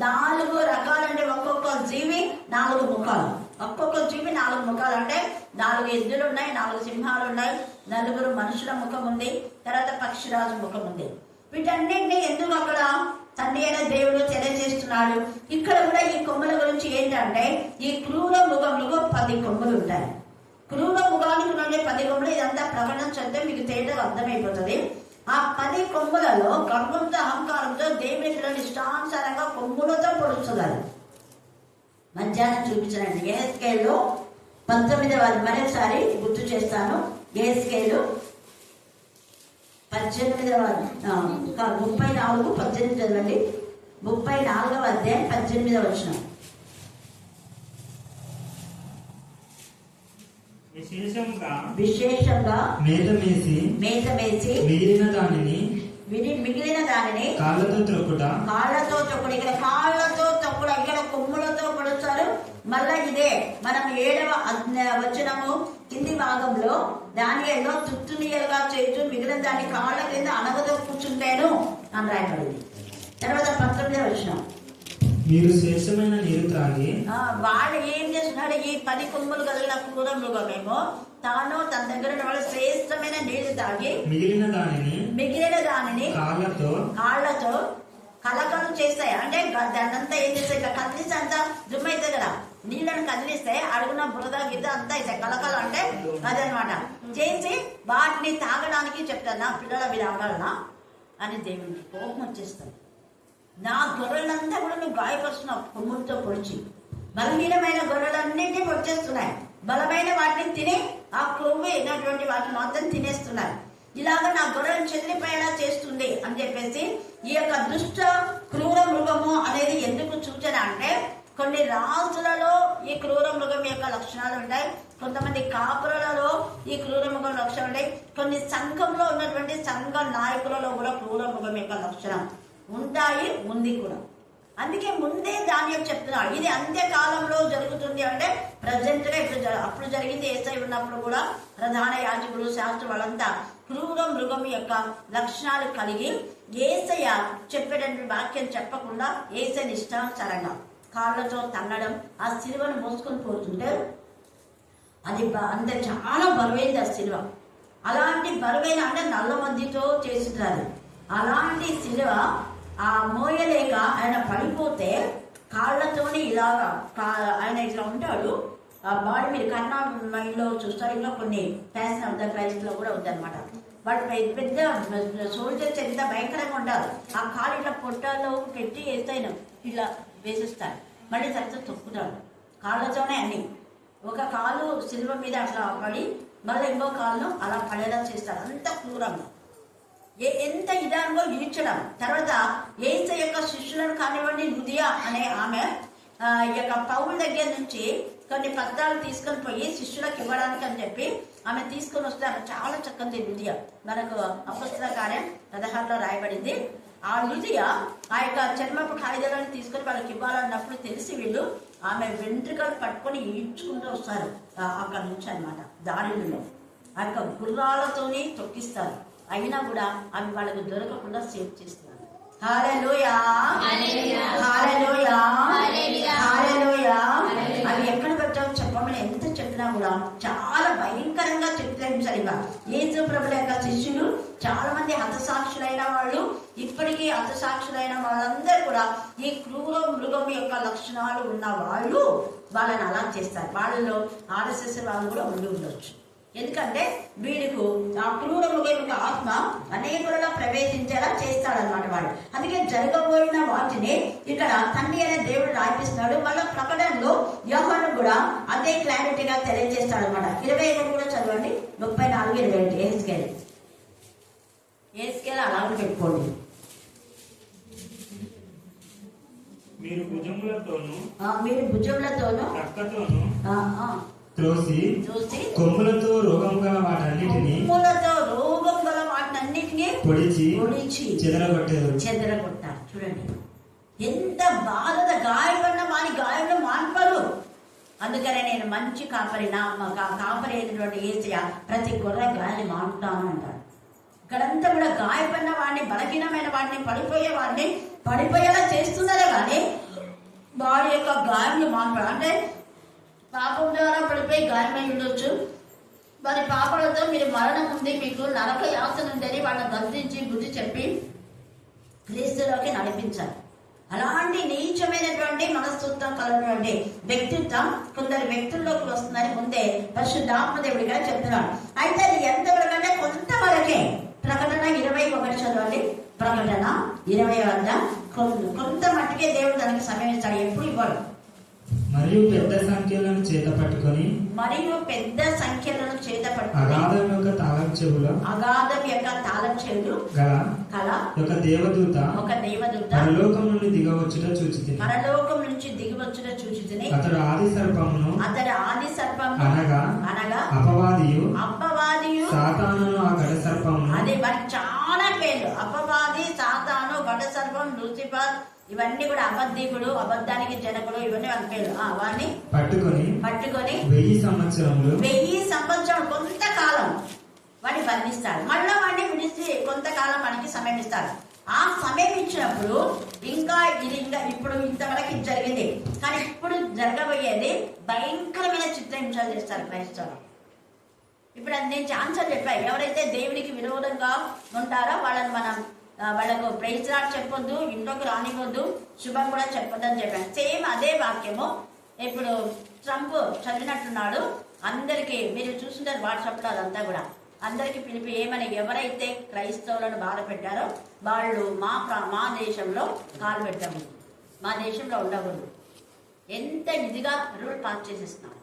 4 రకాలంటే ఒక్కొక్క జీవి 4 ముఖాలు, ఒక్కొక్క జీవి 4 ముఖాలు. అంటే 4 ఎద్దులు ఉన్నాయి, 4 సింహాలు ఉన్నాయి, 4 మనుషుల ముఖం ఉంది, తర్వాత పక్షిరాజు ముఖం ఉంది. వీటన్నింటినీ ఎందుకు అక్కడ తండ్రి అయిన దేవుడు తెలియజేస్తున్నాడు. ఇక్కడ కూడా ఈ కొమ్ముల గురించి ఏంటంటే ఈ క్రూర మృగములకు 10 కొమ్ములు ఉంటాయి. క్రూర మృగానికి ఉండే 10 కొమ్ములు. ఇదంతా ప్రకటన చదివితే మీకు తేటగా అర్థమైపోతుంది. ఆ 10 కొమ్ములలో గర్వంతో అహంకారంతో దేవుని పిల్లలు ఇష్టానుసారంగా కొమ్ములతో పొడుస్తున్నారు. మధ్యాహ్నం చూపించానండి యెహెజ్కేలు 19వ మరోసారి గుర్తు చేస్తాను. యెహెజ్కేలు 34:18 చదవండి. 34వ అధ్యాయం 18వ వచనం. విశేషంగా మేత మేసి మిగిలిన దానిని కాళ్ళతో త్రొక్కుట. ఇక్కడ కాళ్ళతో తొక్కుడ, ఇక్కడ కొమ్ములతో పొడుస్తారు. మళ్ళా ఇదే మనం 7వ వచనము కింది భాగంలో దానియేలు తుత్తునియలుగా చేస్తూ మిగిలిన దాని కాళ్ళ కింద అనగతో కూర్చుంటేను అని రాయబడింది. తర్వాత 19వ వచనం. మీరు శ్రేష్టమైన నీరు త్రాగి. వాడు ఏం చేస్తున్నాడు, ఈ 10 కొమ్ములు కలిగిన క్రూర మృగమేమో తాను తన దగ్గర వాళ్ళు శ్రేష్టమైన నీళ్లు తాగి మిగిలిన దానిని కాళ్ళతో కలకలు చేస్తాయి. అంటే దాన్నంతా ఏం చేస్తాయి, ఇట్లా కదిలిస్తే అంతా దుమ్ము అవుతాయి కదా, నీళ్ళని కదిలిస్తే అడుగున బురద గిద్ద అంతా అవుతాయి. కలకలు అంటే అదనమాట చేసి వాటిని తాగడానికి చెప్తాను. నా పిల్లల మీద ఆడాలనా అని దేవుడికి కోపం వచ్చేస్తాడు. నా గొర్రెలంతా కూడా నువ్వు గాయపరుస్తున్నావు కొమ్ములతో పొడిచి. బలహీనమైన గొర్రెలన్నింటినీ పొడిచేస్తున్నాయి, బలమైన వాటిని తిని ఆ కొవ్వు అయినటువంటి వాటిని మాత్రం తినేస్తున్నాయి. ఇలాగ నా గొర్రెలను చెదిరిపోయేలా చేస్తుంది అని చెప్పేసి ఈ యొక్క దుష్ట క్రూర మృగము అనేది ఎందుకు సూచన అంటే కొన్ని రాజులలో ఈ క్రూర మృగం యొక్క లక్షణాలు ఉంటాయి, కొంతమంది కాపురలలో ఈ క్రూర మృగం లక్షణాలు ఉంటాయి, కొన్ని సంఘంలో ఉన్నటువంటి సంఘ నాయకులలో కూడా క్రూర మృగం యొక్క లక్షణం ఉంటాయి, ఉంది కూడా. అందుకే ముందే దాని యొక్క చెప్తున్నాడు ఇది అంత్యకాలంలో జరుగుతుంది. అంటే ప్రజెంట్ గా ఇప్పుడు అప్పుడు జరిగింది. యేసయ్య ఉన్నప్పుడు కూడా ప్రధాన యాజకులు శాస్త్రం వాళ్ళంతా క్రూర మృగం యొక్క లక్షణాలు కలిగి యేసయ్య చెప్పేటటువంటి వాక్యం చెప్పకుండా యేసయ్యని ఇష్టానుసారంగా కాళ్ళతో తన్నడం, ఆ సిలువను మోసుకొని పోతుంటే అది అంత చాలా బరువైంది ఆ సిలువ. అలాంటి బరువైన అంటే నల్ల మధ్యతో చేసింటారు. అలాంటి సిలువ ఆ మోయలేక ఆయన పడిపోతే కాళ్ళతోని ఇలాగా ఆయన ఇట్లా ఉంటాడు. ఆ బాడీ మీరు కర్ణాలో చూస్తారు, ఇంకా కొన్ని ఫ్యాషన్ ఆఫ్ ద క్రైస్ట్ లో కూడా ఉందన్నమాట. వాడు పెద్ద సోల్జర్స్ ఎంత భయంకరంగా ఉంటారు. ఆ కాలు ఇట్లా పొట్టాల్లో పెట్టి వేస్తాను, ఇలా వేసేస్తాడు, మళ్ళీ తర్వాత తొక్కుతాడు కాళ్ళతోనే అన్ని. ఒక కాలు సిల్వ మీద అట్లా పడి మళ్ళీ ఇంకో కాళ్ళను అలా పడేలా చేస్తాడు. అంత క్రూరంగా ఎంత ఇదానిలో ఈడ్చడం. తర్వాత ఏసు యొక్క శిష్యులను కానివ్వండి, లుదియా అనే ఆమె ఈ యొక్క పౌలు దగ్గర నుంచి కొన్ని పత్రాలు తీసుకొని పోయి శిష్యులకు ఇవ్వడానికి అని చెప్పి ఆమె తీసుకొని వస్తే ఆమె చాలా చక్కని లుదియా. మనకు అపొస్తలుల కార్యం 16లో రాయబడింది. ఆ లుదియా ఆ యొక్క చర్మపు కాగితాలను తీసుకొని వాళ్ళకి ఇవ్వాలన్నప్పుడు తెలిసి వీళ్ళు ఆమె వెంట్రుకలు పట్టుకొని ఈడ్చుకుంటూ వస్తారు అక్కడ నుంచి అనమాట. దారిలో ఆ యొక్క గుర్రాలతోనే తొక్కిస్తారు. అయినా కూడా అవి వాళ్ళకు దొరకకుండా సేవ్ చేస్తున్నారు. హల్లెలూయా, హల్లెలూయా, హల్లెలూయా. అవి ఎక్కడ పెట్టావు చెప్పమని ఎంత చెప్పినా కూడా చాలా భయంకరంగా చెప్తారు. సరిగా యేసు ప్రభుల యొక్క శిష్యులు చాలా మంది హతసాక్షులైన వాళ్ళు, ఇప్పటికీ హతసాక్షులైన వాళ్ళందరూ కూడా ఈ క్రూర మృగం యొక్క లక్షణాలు ఉన్న వాళ్ళు వాళ్ళని అలా చేస్తారు. వాళ్ళలో ఆర్ఎస్ఎస్ వాళ్ళు కూడా ఉండి ఉండొచ్చు. ఎందుకంటే వీడికు ఆ క్రూర మృగం యొక్క ఆత్మ అనేకులలో ప్రవేశించేలా చేస్తాడనమాట వాడు. అందుకే జరగబోయిన వాటిని ఇక్కడ తండ్రి అనే దేవుడు రాయిస్తున్నాడు. మళ్ళీ ప్రకటనలో యోహాను కూడా అదే క్లారిటీగా తెలియజేస్తాడు అనమాట. 21 కూడా చదవండి, 34, 21. ఏస్కేల్ అలాగే పెట్టుకోండి. మీరు భుజములతోనూ రక్కతోనూ త్రోసి కొమ్ములతో రోగం గల వాటన్నిటినీ పొడిచి చెదరగొట్టారు. చూడండి ఎంత బాధ, గాయపడిన వాని గాయంలో మాన్పలు. అందుకనే నేను మంచి కాపరి, నా కాపరి అయినటువంటి యేసయ్య ప్రతి గొర్రె గాయాన్ని మానుతాను అంటాడు. ఇక్కడంతా కూడా గాయపడిన వాడిని, బలహీనమైన వాడిని, పడిపోయే వాడిని పడిపోయేలా చేస్తున్నారే కానీ వాడి యొక్క గాయాన్ని మాన్పడు. అంటే పాపం ద్వారా పడిపోయి గాయమై ఉండొచ్చు. వారి పాపలతో మీరు మరణం ఉంది, మీకు నరక యాతన ఉందని వాళ్ళని గద్దించి బుద్ధి చెప్పి క్రీస్తులోకి నడిపించాలి. అలాంటి నీచమైనటువంటి మనస్తత్వం కలిగినటువంటి వ్యక్తిత్వం కొందరు వ్యక్తుల్లోకి వస్తుందని ముందే పరిశుద్ధాత్మ దేవుడి గారు చెప్తున్నాడు. అయితే అది ఎంతవరకంటే కొంతవరకే. ప్రకటన 21 చదవండి. ప్రకటన 20 కొంత మట్టుకే దేవుడు దానికి సమయం ఇస్తాడు, ఎప్పుడు ఇవ్వడు. మరియు పెద్ద సంఖ్యలను చేత పట్టుకొని అగాధం యొక్క తాళం చెవులు గల ఒక దేవదూత పరలోకం నుండి దిగవచ్చుట చూచితిని. అతడు ఆది సర్పమును అనగా అపవాదియు సాతానును ఆ ఘట సర్పమును. అదే వారికి చాలా పేర్లు, అపవాది, సాతాను, ఘట సర్పం, లూసిఫర్, ఇవన్నీ కూడా అబద్ధికుడు, అబద్ధానికి జనకుడు, ఇవన్నీ వాళ్ళ పేరు. వాడిని పట్టుకొని 1000 సంవత్సరములు కొంతకాలం వాడిని బంధిస్తాడు. మళ్ళా వాడిని విడిచి కొంతకాలం వాడికి సమయం ఇస్తాడు. ఆ సమయం ఇచ్చినప్పుడు ఇప్పుడు ఇంతవరకు జరిగింది, కానీ ఇప్పుడు జరగబోయేది భయంకరమైన చిత్రహింసలు చేస్తారు క్రైస్తవులు. ఇప్పుడు నేను ఛాన్సర్ చెప్పాను, ఎవరైతే దేవునికి విరోధంగా ఉంటారో వాళ్ళని వాళ్ళకు ప్రైజ్ లార్డ్ చెప్పొద్దు, ఇంట్లోకి రానివ్వద్దు, శుభం కూడా చెప్పొద్దు అని చెప్పాను. సేమ్ అదే వాక్యము ఇప్పుడు ట్రంప్ చదివినట్టున్నాడు. అందరికీ మీరు చూస్తుంటారు వాట్సాప్లో, అదంతా కూడా అందరికీ పిలిపి ఏమని, ఎవరైతే క్రైస్తవులను బాధ పెట్టారో వాళ్ళు మా దేశంలో కాలు పెట్టాము, మా దేశంలో ఉండకూడదు. ఎంత ఇదిగా రూల్ పాస్ చేసేస్తున్నాం.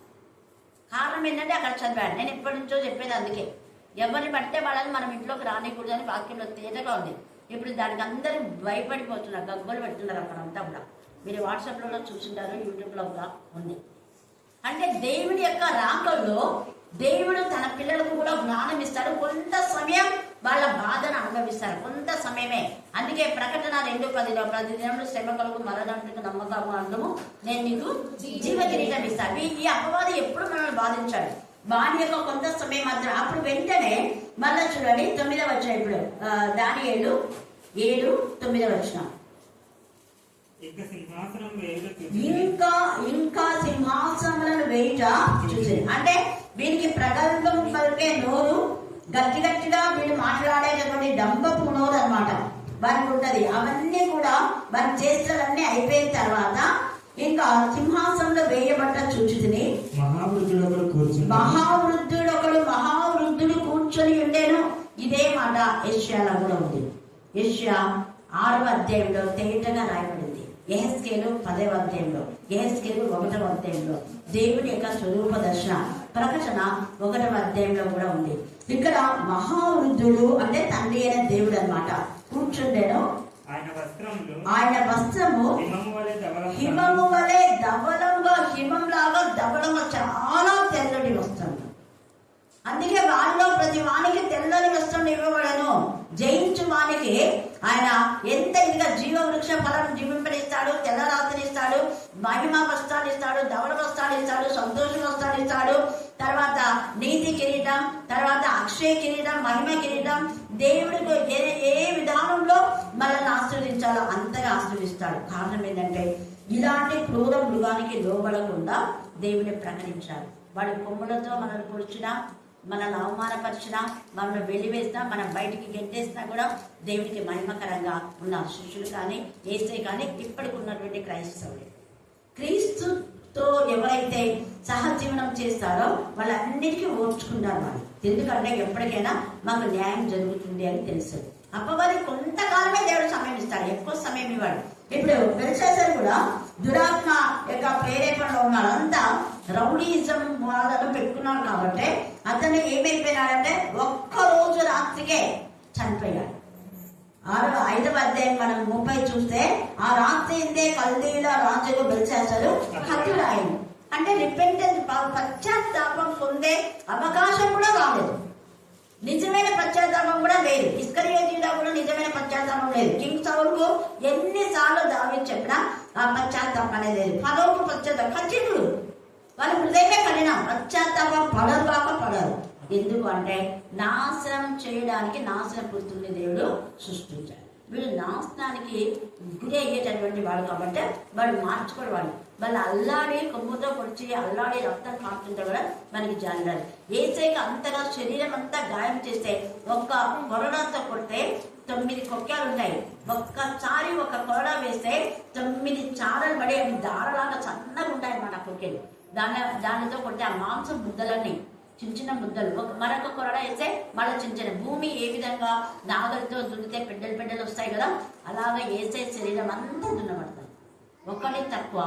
కారణం ఏంటంటే అక్కడ చదివాడు. నేను ఎప్పటి నుంచో చెప్పేది అందుకే, ఎవరిని పడితే వాళ్ళని మనం ఇంట్లోకి రానికూడదు అని వాక్యంలో తేటగా ఉంది. ఇప్పుడు దానికి అందరూ భయపడిపోతున్నారు, గగ్గోలు పెడుతున్నారు అక్కడంతా కూడా. మీరు వాట్సాప్లో చూసింటారు, యూట్యూబ్లో కూడా ఉంది. అంటే దేవుడి యొక్క రాకల్లో దేవుడు తన పిల్లలకు కూడా జ్ఞానం ఇస్తాడు. కొంత సమయం వాళ్ళ బాధను అనుభవిస్తారు, కొంత సమయమే. అందుకే ప్రకటన 2:10 ప్రతిదినములు శ్రమ కలుగు మరణానికి నమ్మకము అందము, నేను నీకు జీవ కిరీటం ఇస్తాను. ఈ అపవాది ఎప్పుడు మనల్ని బాధించాడు, వాని యొక్క కొంత సమయం మాత్రం. అప్పుడు వెంటనే మళ్ళా చూడండి 9వ వచనం. ఇప్పుడు దానియేలు 7:9 ఇంకా సింహాసనములను వేయుట చూసి. అంటే వీరికి ప్రగల్భం పలికే నోరు, గట్టిగా వీళ్ళు మాట్లాడేటటువంటి డంబపు నోరు అనమాట. వారికి ఉంటది. అవన్నీ కూడా వారి చేష్టలన్నీ అయిపోయిన తర్వాత ఇంకా సింహాసనంలో వేయబడ్డ చూచితిని. మహావృద్ధుడు కూర్చొని ఉండేను. ఇదే మాట యెషయాలో కూడా ఉంది. యెషయా 6వ అధ్యాయంలో తేటగా రాయబడింది. యెహెజ్కేలు 10వ అధ్యాయంలో, యెహెజ్కేలు 1వ అధ్యాయంలో దేవుని యొక్క స్వరూప దర్శన ప్రకటన 1వ అధ్యాయంలో కూడా ఉంది. ఇక్కడ మహావృద్ధుడు అంటే తండ్రి అయిన దేవుడు అన్నమాట కూర్చుండేను. ఆయన వస్త్రము హిమము వలె ధవలంగా, హిమం లాగా ధవలంగా చాలా తెల్లటి వస్త్రం. అందుకే వారిలో ప్రతి వానికి తెల్లని వస్త్రం ఇవ్వబడను. జయించు వానికి ఆయన ఎంత ఇదిగా జీవవృక్ష ఫలం జీవింపనిస్తాడు, తెల్ల రాత్రినిస్తాడు, మహిమ వస్త్రాలు ఇస్తాడు, ధవళ వస్త్రాలు ఇస్తాడు, సంతోష వస్త్రాలు ఇస్తాడు, తర్వాత నీతి కిరీటం, తర్వాత అక్షయ కిరీటం, మహిమ కిరీటం. దేవుడికి ఏ విధానంలో మనల్ని ఆశీర్వదించాలో అంతగా ఆశీర్వదిస్తాడు. కారణం ఏంటంటే ఇలాంటి క్రూర మృగానికి లోబడకుండా దేవుని ప్రకటించాలి. వాడి కొమ్ములతో మనల్ని పొడిచినా, మనల్ని అవమానపరిచినా, మనల్ని వెలివేసినా, మనం బయటికి గెంటేసినా కూడా దేవుడికి మహిమకరంగా ఉన్న శిష్యులు కానీ, యేసే కానీ ఇప్పటికి ఉన్నటువంటి క్రైస్తవులు. క్రీస్తుతో ఎవరైతే సహజీవనం చేస్తారో వాళ్ళన్నిటికీ ఓర్చుకున్నారు వాళ్ళు. ఎందుకంటే ఎప్పటికైనా మాకు న్యాయం జరుగుతుంది అని తెలుసు. అప్పవారి కొంతకాలమే దేవుడు సమయం ఇస్తాడు, ఎక్కువ సమయం ఇవ్వడు. ఇప్పుడు బెల్షస్సరు కూడా దురాత్మ యొక్క ప్రేరేపణలో ఉన్నాడు. అంతా రౌడీజం వాళ్ళను పెట్టుకున్నాడు కాబట్టి అతను ఏమైపోయినాడంటే ఒక్కరోజు రాత్రికే చనిపోయాడు. 5వ అధ్యాయం మనం 30 చూస్తే ఆ రాత్రి ఇందే కల్దీయుల రాజుకు బెల్షస్సరు హతుడైంది. అంటే రిపెంటెన్స్, పశ్చాత్తాపం పొందే అవకాశం కూడా రాలేదు. నిజమైన పశ్చాత్తాపం కూడా లేదు. ఇస్కరియోతీయులో కూడా నిజమైన పశ్చాత్తాపం లేదు. కింగ్ సౌలుకు ఎన్నిసార్లు దావీదు చెప్పినా ఆ పశ్చాత్తాపం అనేది లేదు. ఫరోకు పశ్చాత్తాపం ఖచ్చితుడు, వాళ్ళ హృదయమే కఠినం, పశ్చాత్తాపం పడరు కాక పడరు. ఎందుకు అంటే నాశనం చేయడానికి నాశన పురుషుల్ని దేవుడు సృష్టించాడు. వీడు నాశనానికి గురి అయ్యేటటువంటి వాడు కాబట్టి వాడు మార్చుకోవాలి. వాళ్ళు అల్లాడి కొమ్ముతో పొడిచి అల్లాడి రక్తం కాపుతుంటే కూడా మనకి జాలి. ఏసైకి అంతగా శరీరం అంతా గాయం చేస్తే ఒక్క కొరడాతో కొడితే 9 కొక్కాలు ఉంటాయి. ఒక్కసారి ఒక కొరడా వేస్తే 9 చారలు పడి అవి దారలాగా సన్నగా ఉంటాయి అన్నమాట కొక్కేలు. దానితో కొడితే ఆ మాంసం ముద్దలన్నీ చిన్న చిన్న ముద్దలు. మరొక కొరడ వేస్తే మళ్ళీ చిన్న చిన్న. భూమి ఏ విధంగా నాగలితో దున్నితే పెద్దలు వస్తాయి కదా, అలాగా ఏసై శరీరం అంతా దున్నబడతాయి. ఒకటి తక్కువ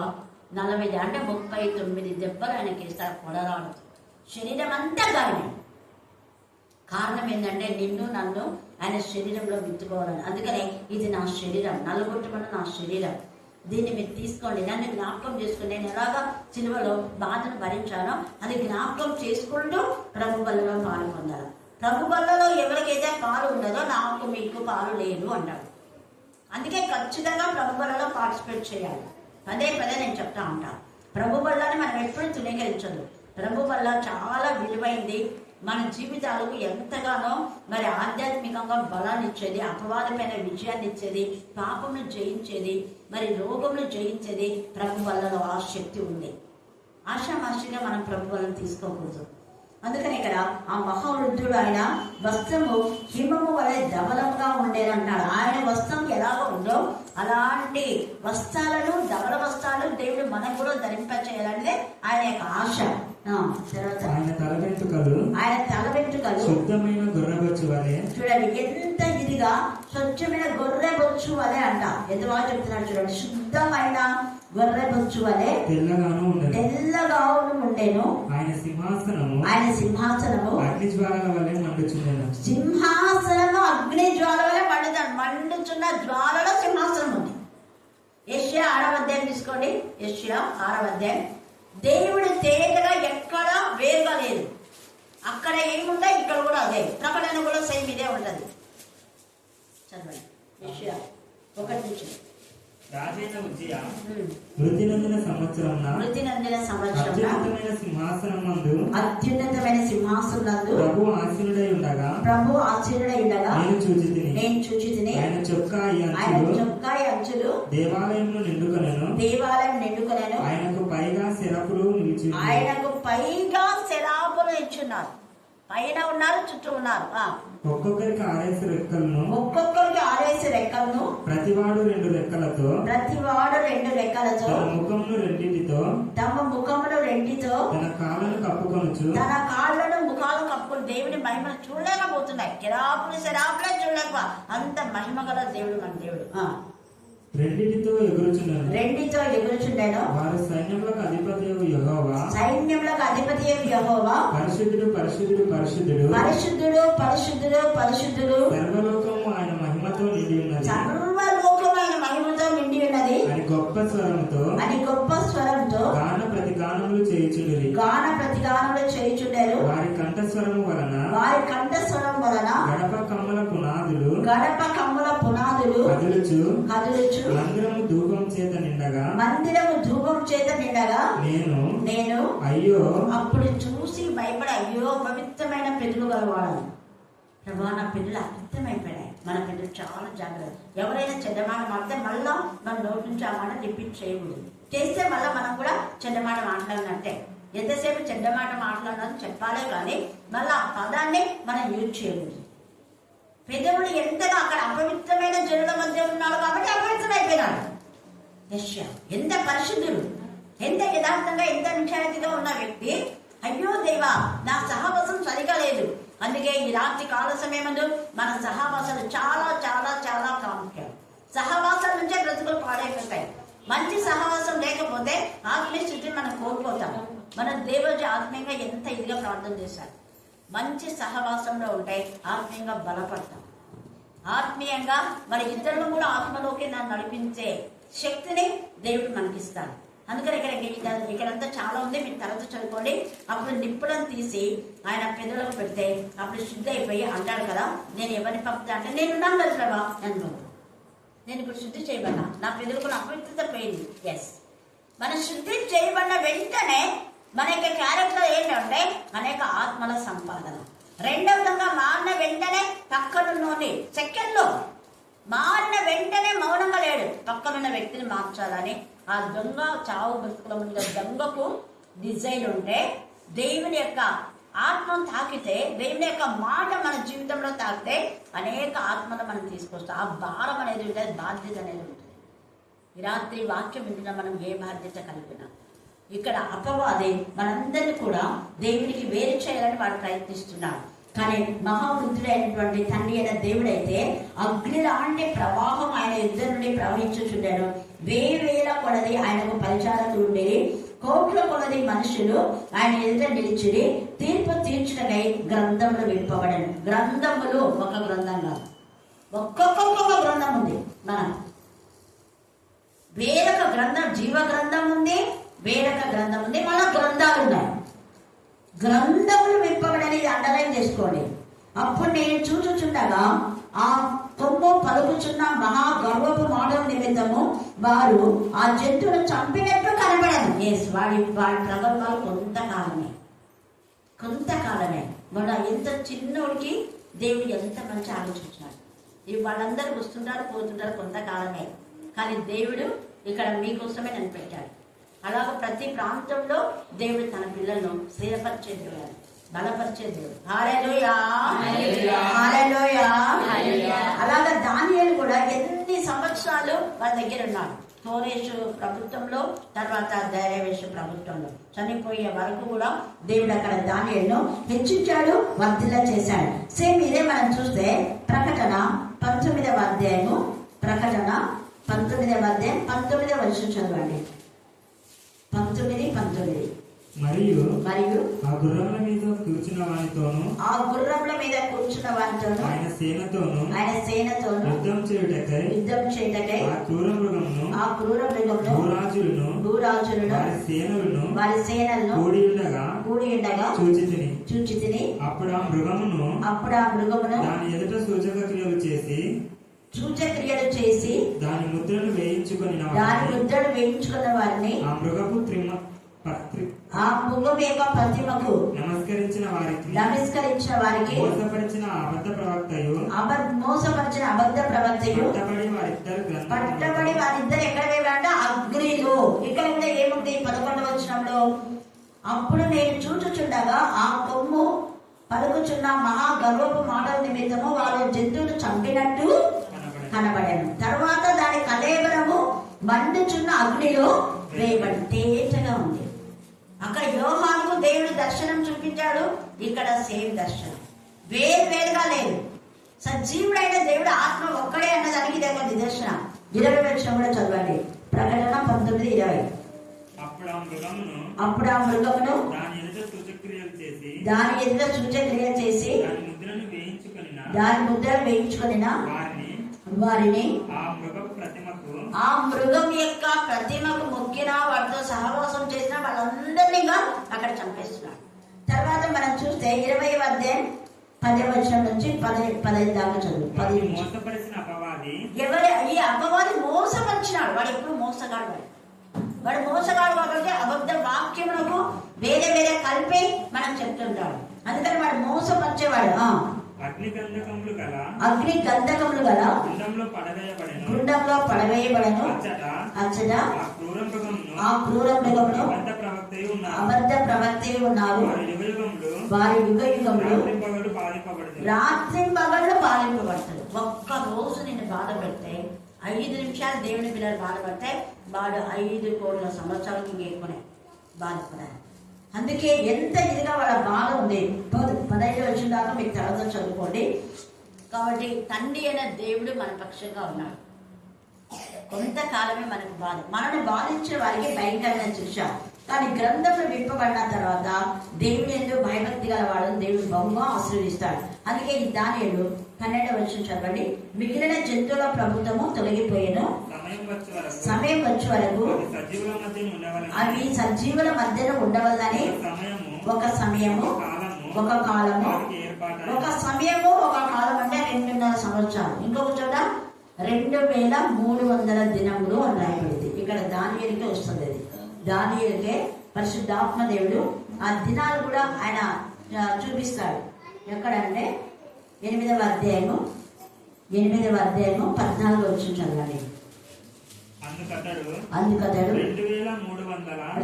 40 అంటే 39 దెబ్బలు ఆయనకి వేస్తారు కొడరాడు. శరీరం అంతా గాయమే. కారణం ఏంటంటే నిన్ను నన్ను ఆయన శరీరంలో విత్తుకోవాలని. అందుకనే ఇది నా శరీరం, నలుగొట్టుకున్న నా శరీరం, దీన్ని మీరు తీసుకోండి, నన్ను జ్ఞాపకం చేసుకుని నేను ఎలాగా సిలువలో బాధను భరించానో అది జ్ఞాపకం చేసుకుంటూ ప్రభు బల్లలో పాలు పొందాలి. ప్రభు బల్లలో ఎవరికైతే పాలు ఉండదో నాకు మీకు పాలు లేదు అంటాడు. అందుకే ఖచ్చితంగా ప్రభు బల్లలో పార్టిసిపేట్ చేయాలి. పదే నేను చెప్తా ఉంటాను, ప్రభు బల్లని మనం ఎప్పుడు తునీకరించదు. ప్రభు బల్ల చాలా విలువైంది. మన జీవితాలకు ఎంతగానో మరి ఆధ్యాత్మికంగా బలాన్ని ఇచ్చేది, అపవాదమైన విజయాన్ని ఇచ్చేది, పాపమును జయించేది, మరి రోగమును జయించేది ప్రభు వల్లలో ఆ శక్తి ఉంది. ఆషామాషిగా మనం ప్రభు వల్లను తీసుకోకూడదు. అందుకని ఇక్కడ ఆ మహావృద్ధుడు ఆయన వస్త్రము హిమము వలె ధవలంగా ఉండేదంటాడు. ఆయన వస్త్రం ఎలాగో ఉందో అలాంటి వస్త్రాలను, ధవల వస్త్రాలు దేవుడు మనకు కూడా ధరింపచేయాలనేది ఆయన యొక్క ఆశ. ఆయన తల వెంట్రుకలు శుద్ధమైన గొర్రెబొచ్చు వలె. చూడండి ఎంత ఇదిగా స్వచ్ఛమైన గొర్రెబొచ్చు వలె అంట. ఎంత బాగా చెప్తున్నాడు చూడండి. శుద్ధమైన గొర్రెబొచ్చు వలె తెల్లగాను ఉండేను. ఆయన సింహాసనము అగ్ని జ్వాలల వలె మండుచుండెను. సింహాసనము అగ్ని జ్వాల వలె మండుచున్న జ్వాలలో సింహాసనం ఉంది. యెషయా 6వ అధ్యాయం తీసుకోండి. యెషయా 6వ అధ్యాయం. దేవుడు తేజగా ఎక్కడ వేరుగా లేదు. అక్కడ ఏముందో ఇక్కడ కూడా అదే. ప్రకటన కూడా సేమ్ ఇదే ఉంటది. చదవండి యెషయా 1 రాజైన ఉజ్జియా మృతి నొందిన సంవత్సరమున అత్యున్నతమైన సింహాసనమందు ప్రభు ఆసీనుడై ఉండగా నేను చూచితిని. ఆయన చొక్కాయి అంచులు దేవాలయమును నిండుకొనెను. ఆయనకు పైగా శరాపులు ఇచ్చున్నారు. పైన ఉన్నారు, చుట్టూ ఉన్నారు. ఒక్కొక్కరికి 6 రెక్కలను, ఒక్కొక్కరికి 6 రెక్కలను, ప్రతివాడు 2 రెక్కలతో, ప్రతివాడు 2 రెక్కలతో, తన ముఖమును రెండింటితో, తమ ముఖమును రెండితో, తన కాళ్ళను కప్పుకొనుచు, తన కాళ్ళను ముఖాలు కప్పుకొని దేవుని మహిమ చూడలేకపోతున్నాయి. కెరాపులు శరాపులే చూడలేక, అంత మహిమ గల దేవుడు మన దేవుడు. రెండింటితో ఎగురుచుండెను. రెండితో ఎగురుచుండెను. వారు సైన్యములకు అధిపతియగు యెహోవా, సైన్యములకు అధిపతియగు యెహోవా, పరిశుద్ధుడు పరిశుద్ధుడు పరిశుద్ధుడు, పరిశుద్ధుడు పరిశుద్ధుడు పరిశుద్ధుడు, సర్వలోకము ఆయన మహిమతో నిండి ఉన్నది, సర్వలోకము ఆయన మహిమతో నిండి ఉన్నది అని గొప్ప స్వరముతో, అని గొప్ప స్వరంతో గాన ప్రతిగానములు చేయుచుండిరి. గాన ప్రతిగానములు చేయుచుండెను. వారి కంఠస్వరము వలన, వారి కంఠస్వరం వలన గడప కమ్మల పునాదులు, గడప కమ్ముల పునాదులు కదులుచు, కదులుచు, మందిరము ధూపం చేత నిండగా, మందిరము ధూపం చేత నిండగా, నేను అయ్యో, అప్పుడు చూసి భయపడి, అయ్యో పవిత్రమైన పెదవులు గలవాడు ప్రభా, నా పెదవులు అపవిత్రమైపోయాయి. మన పెదవులు చాలా జాగ్రత్త. ఎవరైనా చెడ్డ మాట మాట్లాడితే మళ్ళా మన నోటి నుంచి ఆ మాట రిపీట్ చేయకూడదు. చేస్తే మళ్ళీ మనం కూడా చెడ్డ మాట మాట్లాడినట్టే. ఎంతసేపు చెడ్డ మాట మాట్లాడాలని చెప్పాలే కానీ మళ్ళీ ఆ పదాన్ని మనం యూజ్ చేయకూడదు. పెదవులు ఎంతగా అక్కడ అపవిత్రమైన జనుల మధ్య ఉన్నాడు కాబట్టి అపవిత్రమైపోయినాడు. యెషయా ఎంత పరిశుద్ధుడు, ఎంత యథార్థంగా, ఎంత నిజాయితీగా ఉన్న వ్యక్తి, అయ్యో దేవా నా సహవాసం సరిగా లేదు. అందుకే ఈ రాత్రి కాల సమయమందు మన సహవాసాలు చాలా చాలా చాలా ప్రాముఖ్యం. సహవాసాల నుంచే బ్రతుకులు పాడైపోతాయి. మంచి సహవాసం లేకపోతే ఆత్మీయ స్థితిని మనం కోల్పోతాం. మన దేవుడి ఆత్మీయంగా ఎంత ఇదిగా ప్రార్థన చేశారు. మంచి సహవాసంలో ఉంటే ఆత్మీయంగా బలపడతాం. ఆత్మీయంగా మరి ఇతరులను కూడా ఆత్మలోకి నడిపించే శక్తిని దేవుడు మనకిస్తాడు. అందుకని ఇక్కడంతా చాలా ఉంది, మీరు తర్వాత చదువుకోండి. అప్పుడు నిప్పులను తీసి ఆయన పెదవులకు పెడితే అప్పుడు శుద్ధి అయిపోయి అంటాడు కదా, నేను ఎవరిని పంపుతా అంటే నేను ఉన్నాను కదా ప్రభా, నేను ఇప్పుడు శుద్ధి చేయబడినా, నా పెదవులకు అపవిత్రత పోయింది. ఎస్, మన శుద్ధి చేయబడిన వెంటనే మన యొక్క క్యారెక్టర్ ఏంటంటే అనేక ఆత్మల సంపాదన. రెండవ విధంగా మారిన వెంటనే పక్కనున్నోని సెకండ్లో మారిన వెంటనే మౌనంగా లేడు, పక్కనున్న వ్యక్తిని మార్చాలని. ఆ దొంగ చావు బ్రతుకుల ముందుగా దొంగకు డిజైన్ ఉంటే దేవుని యొక్క ఆత్మను తాకితే, దేవుని యొక్క మాట మన జీవితంలో తాకితే అనేక ఆత్మలు మనం తీసుకొస్తాం. ఆ భారం అనేది ఉంటుంది, బాధ్యత అనేది ఉంటుంది. ఈ రాత్రి వాక్యం వింటున్నా మనం ఏ బాధ్యత కలిగినా ఇక్కడ అపవాది మనందరినీ కూడా దేవునికి వేరు చేయాలని వాడు ప్రయత్నిస్తున్నాడు. కానీ మహావృద్ధుడైనటువంటి తండ్రి అయిన దేవుడైతే అగ్ని లాంటి ప్రవాహం ఆయన యుద్ధం నుండి ప్రవహించుచుండాడు. వేల కొలది ఆయనకు పరిచారకులు ఉండేది, కోట్ల కొలది మనుషులు ఆయన ఎదుట నిలిచిడి. తీర్పు తీర్చుటకై గ్రంథములు విప్పబడను. గ్రంథములు ఒక గ్రంథంగా, ఒక్కొక్క గ్రంథం ఉంది. మనం వేరొక గ్రంథం, జీవ గ్రంథం ఉంది, వేరొక గ్రంథం ఉంది, మన గ్రంథాలు ఉన్నాయి. గ్రంథములు విప్పబడనేది అండర్లైన్ చేసుకోండి. అప్పుడు నేను చూచుచుండగా ఆ కొమ్ము పలుకుచున్న మహా గర్వపు మాటల నిమిత్తము వారు ఆ జంతువును చంపినట్టు కనబడదు. వాడి ప్రగల్భాలు కొంతకాలమే. మన ఎంత చిన్నోడికి దేవుడు ఎంత మంచి ఆలోచించాడు. వాళ్ళందరూ వస్తుంటారు పోతుంటారు కొంతకాలమే, కానీ దేవుడు ఇక్కడ మీకోసమే నన్ను పెట్టాడు. అలాగ ప్రతి ప్రాంతంలో దేవుడు తన పిల్లలను స్థిరపరిచే దేవుడు, బలపరిచే దేవుడు. హల్లెలూయా, హల్లెలూయా. అలాగ దానియేలు కూడా ఎన్ని సంవత్సరాలు వాళ్ళ దగ్గర ఉన్నాడు. కోరేషు ప్రభుత్వంలో, తర్వాత దైరవేషు ప్రభుత్వంలో చనిపోయే వరకు కూడా దేవుడు అక్కడ దానియేలును హెచ్చించాడు, వర్ధిల్ల చేశాడు. సేమ్ ఇదే మనం చూస్తే ప్రకటన 19వ అధ్యాయము, ప్రకటన 19వ అధ్యాయం 19వ వచనం చదవండి. 19 మరియు ఆ గుర్రముల మీద కూర్చున్న వానితోను, ఆయన సేనతోను యుద్ధం చేయుటకై ఆ క్రూర మృగమును భూరాజులను వారి సేనలను కూడి ఉండగా చూచితిని. అప్పుడు ఆ మృగమును దాని ఎదుట సూచక్రియలు చేసి దాని ముద్రను వేయించుకొని వారిని ఆ మృగపు ఆ మృగం యొక్క ప్రతిమకు నమస్కరించిన వారికి మోసపరిచిన అబద్ధ ప్రవక్తయు పట్టబడి వారిద్దరు ఎక్కడ వేయాలంటే అగ్నిలో. ఇక్కడ ఏముంది 11వ వచనంలో, అప్పుడు నేను చూచుచుండగా ఆ కొమ్ము పలుకుచున్న మహా గర్వపు మాటల నిమిత్తము వారు జంతువులు చంపినట్టు కనబడాను. తర్వాత దాని కళేబరము మండుచున్న అగ్నిలో వేయబడి తేటగా ఉంది. అక్కడ యోహానుకు దేవుడు దర్శనం చూపించాడు, ఇక్కడ సేమ్ దర్శనం, వేరుగా లేదు. సజీవుడైన దేవుడు ఆత్మ ఒక్కడే అన్నదానికి ఇదే ఒక నిదర్శనం. 20 వచ్చిన కూడా చదవండి, ప్రకటన 19:20. అప్పుడు ఆ మృగమును దాని ఎదుట సూచక్రియలు చేసి దాని ముద్రను వేయించుకొని వారిని ఆ మృగం యొక్క ప్రతిమకు మొక్కిన వాటితో సహవాసం చేసిన వాళ్ళందరినీ అక్కడ చంపేస్తున్నాడు. తర్వాత మనం చూస్తే 20వ అధ్యాయం 10వ వచనం నుంచి 15 దాకా చదువు. 10 ఎవరు ఈ అపవాది మోసపరిచినాడు. వాడు ఎప్పుడు మోసగాడు. వాడు మోసగాడు కాబట్టి అబద్ధ వాక్యములకు వేరే కలిపి మనం చెప్తుంటాడు. అందుకని వాడు మోసపరిచేవాడు. అగ్ని గంధకములు గల గుండంలో పడవేయబడను. అచ్చట ఆ క్రూర మృగమును అబద్ధ ప్రవక్తయు ఉన్నారు. వారి యుగయుగములు రాత్రి పగళ్ళు పాలింపబడతారు. ఒక్క రోజు నిన్ను బాధ పెడితే 5 నిమిషాలు దేవుని పిల్లలు బాధపడితే వాడు 5 కోట్ల సంవత్సరాలకి ఇంకెక్కునే బాధపడాలి. అందుకే ఎంత ఇదిగా వాళ్ళ బాధ ఉంది. 15 వచ్చిన దాకా మీకు తర్వాత చదువుకోండి. కాబట్టి తండ్రి అయిన దేవుడు మన పక్షంగా ఉన్నాడు. కొంతకాలమే మనకు బాధ, మనల్ని బాధించిన వారికి భయంకరమైన శిక్ష. కానీ గ్రంథంలో విప్పబడిన తర్వాత దేవుడు ఎందుకు భయభక్తి గల వాడని దేవుడు బహుగా ఆశీర్వదిస్తాడు. అందుకే ఈ దానియేలు 12వ వచనం చదవండి. మిగిలిన జంతువుల ప్రభుత్వము తొలగిపోయేను, సమయం వచ్చే వరకు అవి సజీవుల మధ్యలో ఉండవల్లని ఒక సమయము ఒక కాలము, ఒక సమయము ఒక కాలం అంటే 2.5 సంవత్సరాలు. ఇంకొక చోట 2300 దినములు అని రాయబడింది. ఇక్కడ దానియేలుకే వస్తుంది. అది దానియేలుకే పరిశుద్ధాత్మ దేవుడు ఆ దినాలు కూడా ఆయన చూపిస్తాడు. ఎక్కడంటే 8వ అధ్యాయము 14వ వచనం చదవాలి. అందుకతడు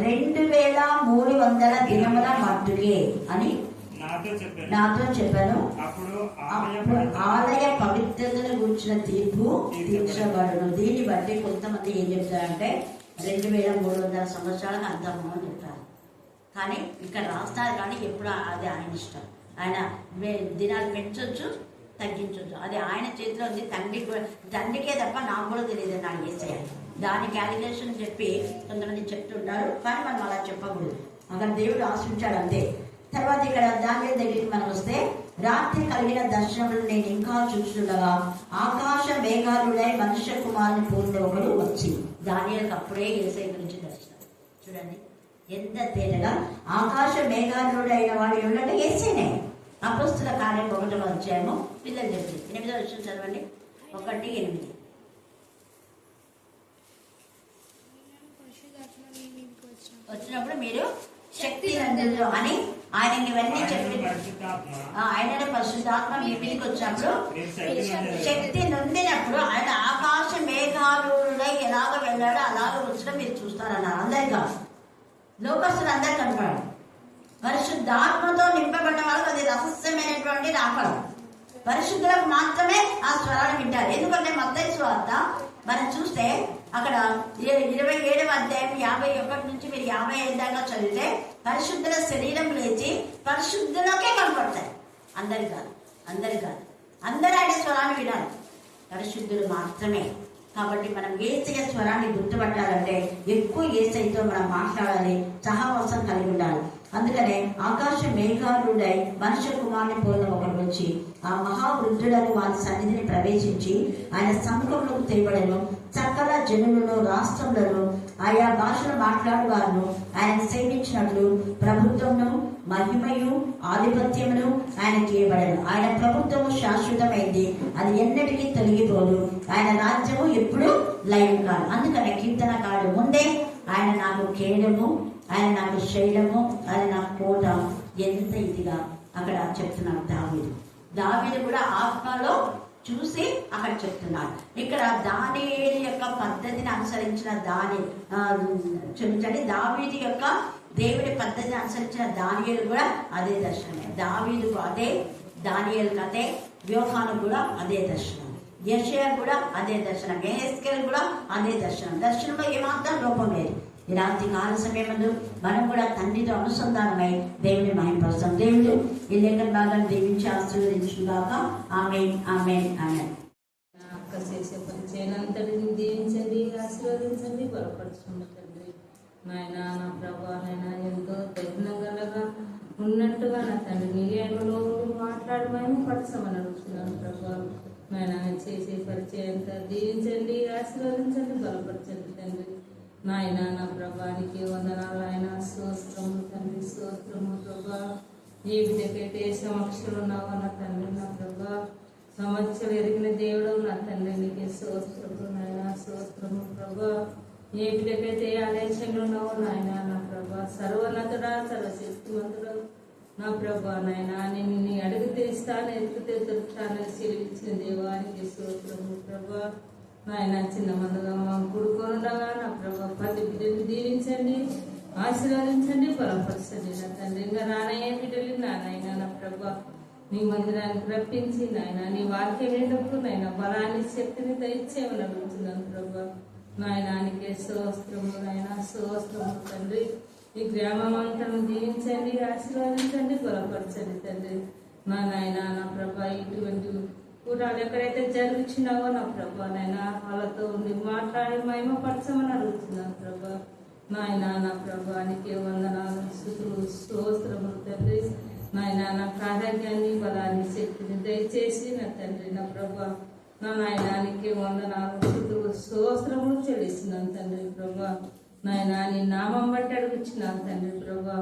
2300 దినముల మట్టుకే అని నాతో చెప్పాను. అప్పుడు ఆలయ పవిత్రతను కూర్చిన తీర్పు తీర్చబడును. దీన్ని బట్టి కొంతమంది ఏం చెప్తారంటే 2300 సంవత్సరాలకు అంతము అని చెప్తారు. కానీ ఇక్కడ రాస్తారు, కానీ ఎప్పుడు అది ఆయన ఇష్టం. ఆయన దినాలు పెంచొచ్చు, తగ్గించవచ్చు, అది ఆయన చేతిలో ఉంది. తండ్రికే తప్ప నాకు కూడా తెలియదు నాకు చేసేయాలి. దాని క్యాలిక్యులేషన్ చెప్పి కొంతమంది చెప్తుంటారు, కానీ మనం అలా చెప్పకూడదు. అక్కడ దేవుడు ఆశించాడు అంతే. తర్వాత ఇక్కడ దానియేలు దగ్గరికి మనం వస్తే, రాత్రి కలిగిన దర్శనములు నేను ఇంకా చూస్తుండగా ఆకాశ మేఘాలుడై మనుష్య కుమారుని పోలిన ఒకడు వచ్చి. దానియేలుకు అప్పుడే యేసయ్య గురించి దర్శనం. చూడండి ఎంత తేటగా ఆకాశ మేఘాలుడైన వాడు ఎవరంటే యేసయ్యనే. అపొస్తలుల కార్యం 1వ అధ్యాయము పిల్లలు చెప్పి 8వ వచనం చదవండి. 1:8. వచ్చినప్పుడు మీరు శక్తి నందులో అని ఆయన ఇవన్నీ చెప్పి, ఆయన పరిశుద్ధాత్మ మీ మీదకి వచ్చినప్పుడు శక్తి నొందినప్పుడు ఆయన ఆకాశ మేఘాలుడై ఎలాగ వెళ్ళాడో అలాగ వచ్చడం మీరు చూస్తారన్నారు. అందరిగా లోకస్తులు అందరు కనపడారు. పరిశుద్ధాత్మతో నింపబడిన వాళ్ళకి అది రహస్యమైనటువంటి రాపడం. పరిశుద్ధులకు మాత్రమే ఆ స్వరాన్ని వింటారు. ఎందుకంటే మత్తయి సువార్త మనం చూస్తే అక్కడ 27వ అధ్యాయం 51 నుంచి మీరు 55 దాకా చదివితే పరిశుద్ధుల శరీరం లేచి పరిశుద్ధులకే కనపడతాయి. అందరు కాదు. అందరూ ఆయన స్వరాన్ని వినాలి, పరిశుద్ధులు మాత్రమే. కాబట్టి మనం యేసయ్య స్వరాన్ని గుర్తుపట్టాలంటే ఎక్కువ యేసయ్యతో మనం మాట్లాడాలి, సహవాసం కలిగి ఉండాలి. అందుకనే ఆకాశ మేఘాలుడై మనుష్య కుమారుని పోలిన ఒకడు వచ్చి ఆ మహావృద్ధులను వారి సన్నిధిని ప్రవేశించి ఆయన సముఖంలోకి తేబడను. సకల జనులను రాష్ట్రములను ఆయా భాషలు మాట్లాడు వారును ఆయన సేవించినట్లు ప్రభుత్వమును మహిమయు ఆధిపత్యమును ఆయనకి ఇవ్వబడను. ఆయన ప్రభుత్వము శాశ్వతమైంది, అది ఎన్నటికీ తొలగిపోదు. ఆయన రాజ్యము ఎప్పుడు లయం కాదు. అందుకనే కీర్తనకారుడు ముందే ఆయన నాకు కేడము, ఆయన నాకు శైలము, ఆయన నాకు కోట, ఎంత ఇదిగా అక్కడ చెప్తున్నాడు దావీదు కూడా ఆత్మలో చూసి అక్కడ చెప్తున్నాడు. ఇక్కడ దానియేలు యొక్క పద్ధతిని అనుసరించిన క్షమించండి దావీదు యొక్క దేవుడి పద్ధతిని అనుసరించిన దానియేలు కూడా అదే దర్శనమే, దావీదుకు అదే, దానియేలుకు అదే, యోహాను కూడా అదే దర్శనం, యెషయా కూడా అదే దర్శనం, యెహెజ్కేలు కూడా అదే దర్శనం. దర్శనంలో ఏమాత్రం లోపం లేదు. ఈ రాత్రి కాల సమయమందు మనం కూడా తండ్రితో అనుసంధానమై దేవుని మహిమపరుస్తాం. దేవుడు ఈ లేఖన భాగాన్ని దీవించి ఆశీర్వదించుగాక. ఆమేన్, ఆమేన్, ఆమేన్. అక్క చేసే పని చేయనంతటిని దీవించండి, ఆశీర్వదించండి, బలపరచండి తండ్రి. నాయన నా ప్రభా, నాయన ఎంతో దగ్నంగా ఉన్నట్టుగా నా తండ్రి నీలో మాట్లాడమని పరచమని అడుగుతున్నాను ప్రభా. నాయన చేసే పరిచయం దీవించండి, ఆశీర్వదించండి, బలపరచండి తండ్రి. నాయన నా ప్రభానికి వందనాలు. ఆయన స్తోత్రము తండ్రి, స్తోత్రము ప్రభా. ఏ విధకైతే సమక్షలు ఉన్నావో నా తండ్రి, నా ప్రభా సమస్యలు ఎరిగిన దేవుడు నా తండ్రి, నీకే స్తోత్రము నాయన, స్తోత్రము ప్రభా. ఏ విధకైతే ఆదేశంలో ఉన్నావో నాయన నా ప్రభా, సర్వోన్నతుడా, సర్వశక్తివంతుడు నా ప్రభా. నాయన నేను నీ అడుగు తీస్తాను, ఎత్తుతే దొరుకుతానని సెలవిచ్చిన దేవానికి స్తోత్రము ప్రభా. నాయన చిన్న మందుగా మా కూడుకొనుండగా నా ప్రభా ప్రతి బిడ్డలు దీవించండి, ఆశీర్వదించండి, బలపరచండి నా తండ్రి. ఇంకా రానయ్యే బిడ్డలు నాయన నా ప్రభా నీ మందిరానికి రప్పించి నాయన నీ వాక్యం ఏంటప్పుడు నాయన బలాన్ని శక్తిని దయచేయమని అడుగుతున్నాను ప్రభా. నాయనానికే స్తోత్రము నాయన, స్తోత్రము తండ్రి. ఈ గ్రామం అంతను దీవించండి, ఆశీర్వదించండి, బలపరచండి తండ్రి. నా నాయన నా ప్రభా ఇటువంటి కూటాలు ఎక్కడైతే జరుగుతున్నావో నా ప్రభా నాయన వాళ్ళతో ఉండి మాట్లాడి మహిమపరచమని అడుగుతున్నాను ప్రభా. నాయన నా ప్రభానికి వందనాలు, స్తుతులు, స్తోత్రములు తండ్రి. నాయన నాకు ఆరోగ్యాన్ని, బలాన్ని, శక్తిని దయచేసి నా తండ్రి నా ప్రభా. నా నాయనానికి వందనాలు, స్తుతులు, స్తోత్రములు చెల్లిస్తున్నాను తండ్రి ప్రభా. నాయన నీ నామం బట్టి అడుగుతున్నాను తండ్రి ప్రభా.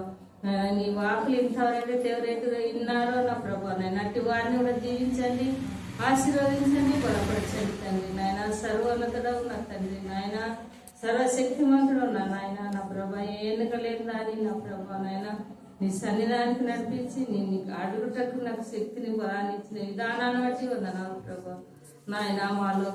నీ వాకులు ఇంతవరకు ఎవరైతే విన్నారో నా ప్రభా నాయన అట్టి వారిని కూడా దీవించండి, ఆశీర్వదించండి, బలపరచండి తండ్రి. నాయన సర్వోన్నతుడు నా తండ్రి, నాయన సర్వశక్తిమంతుడు నా నాయన నా ప్రభా. ఏ ఎన్నికలేని దాని నా ప్రభా నాయన నీ సన్నిధానికి నడిపించి నీకు అడుగుటకు నాకు శక్తిని, బలాన్ని ఇచ్చిన విధానాన్ని బట్టి వందనాలు ప్రభా. నాయన మాలో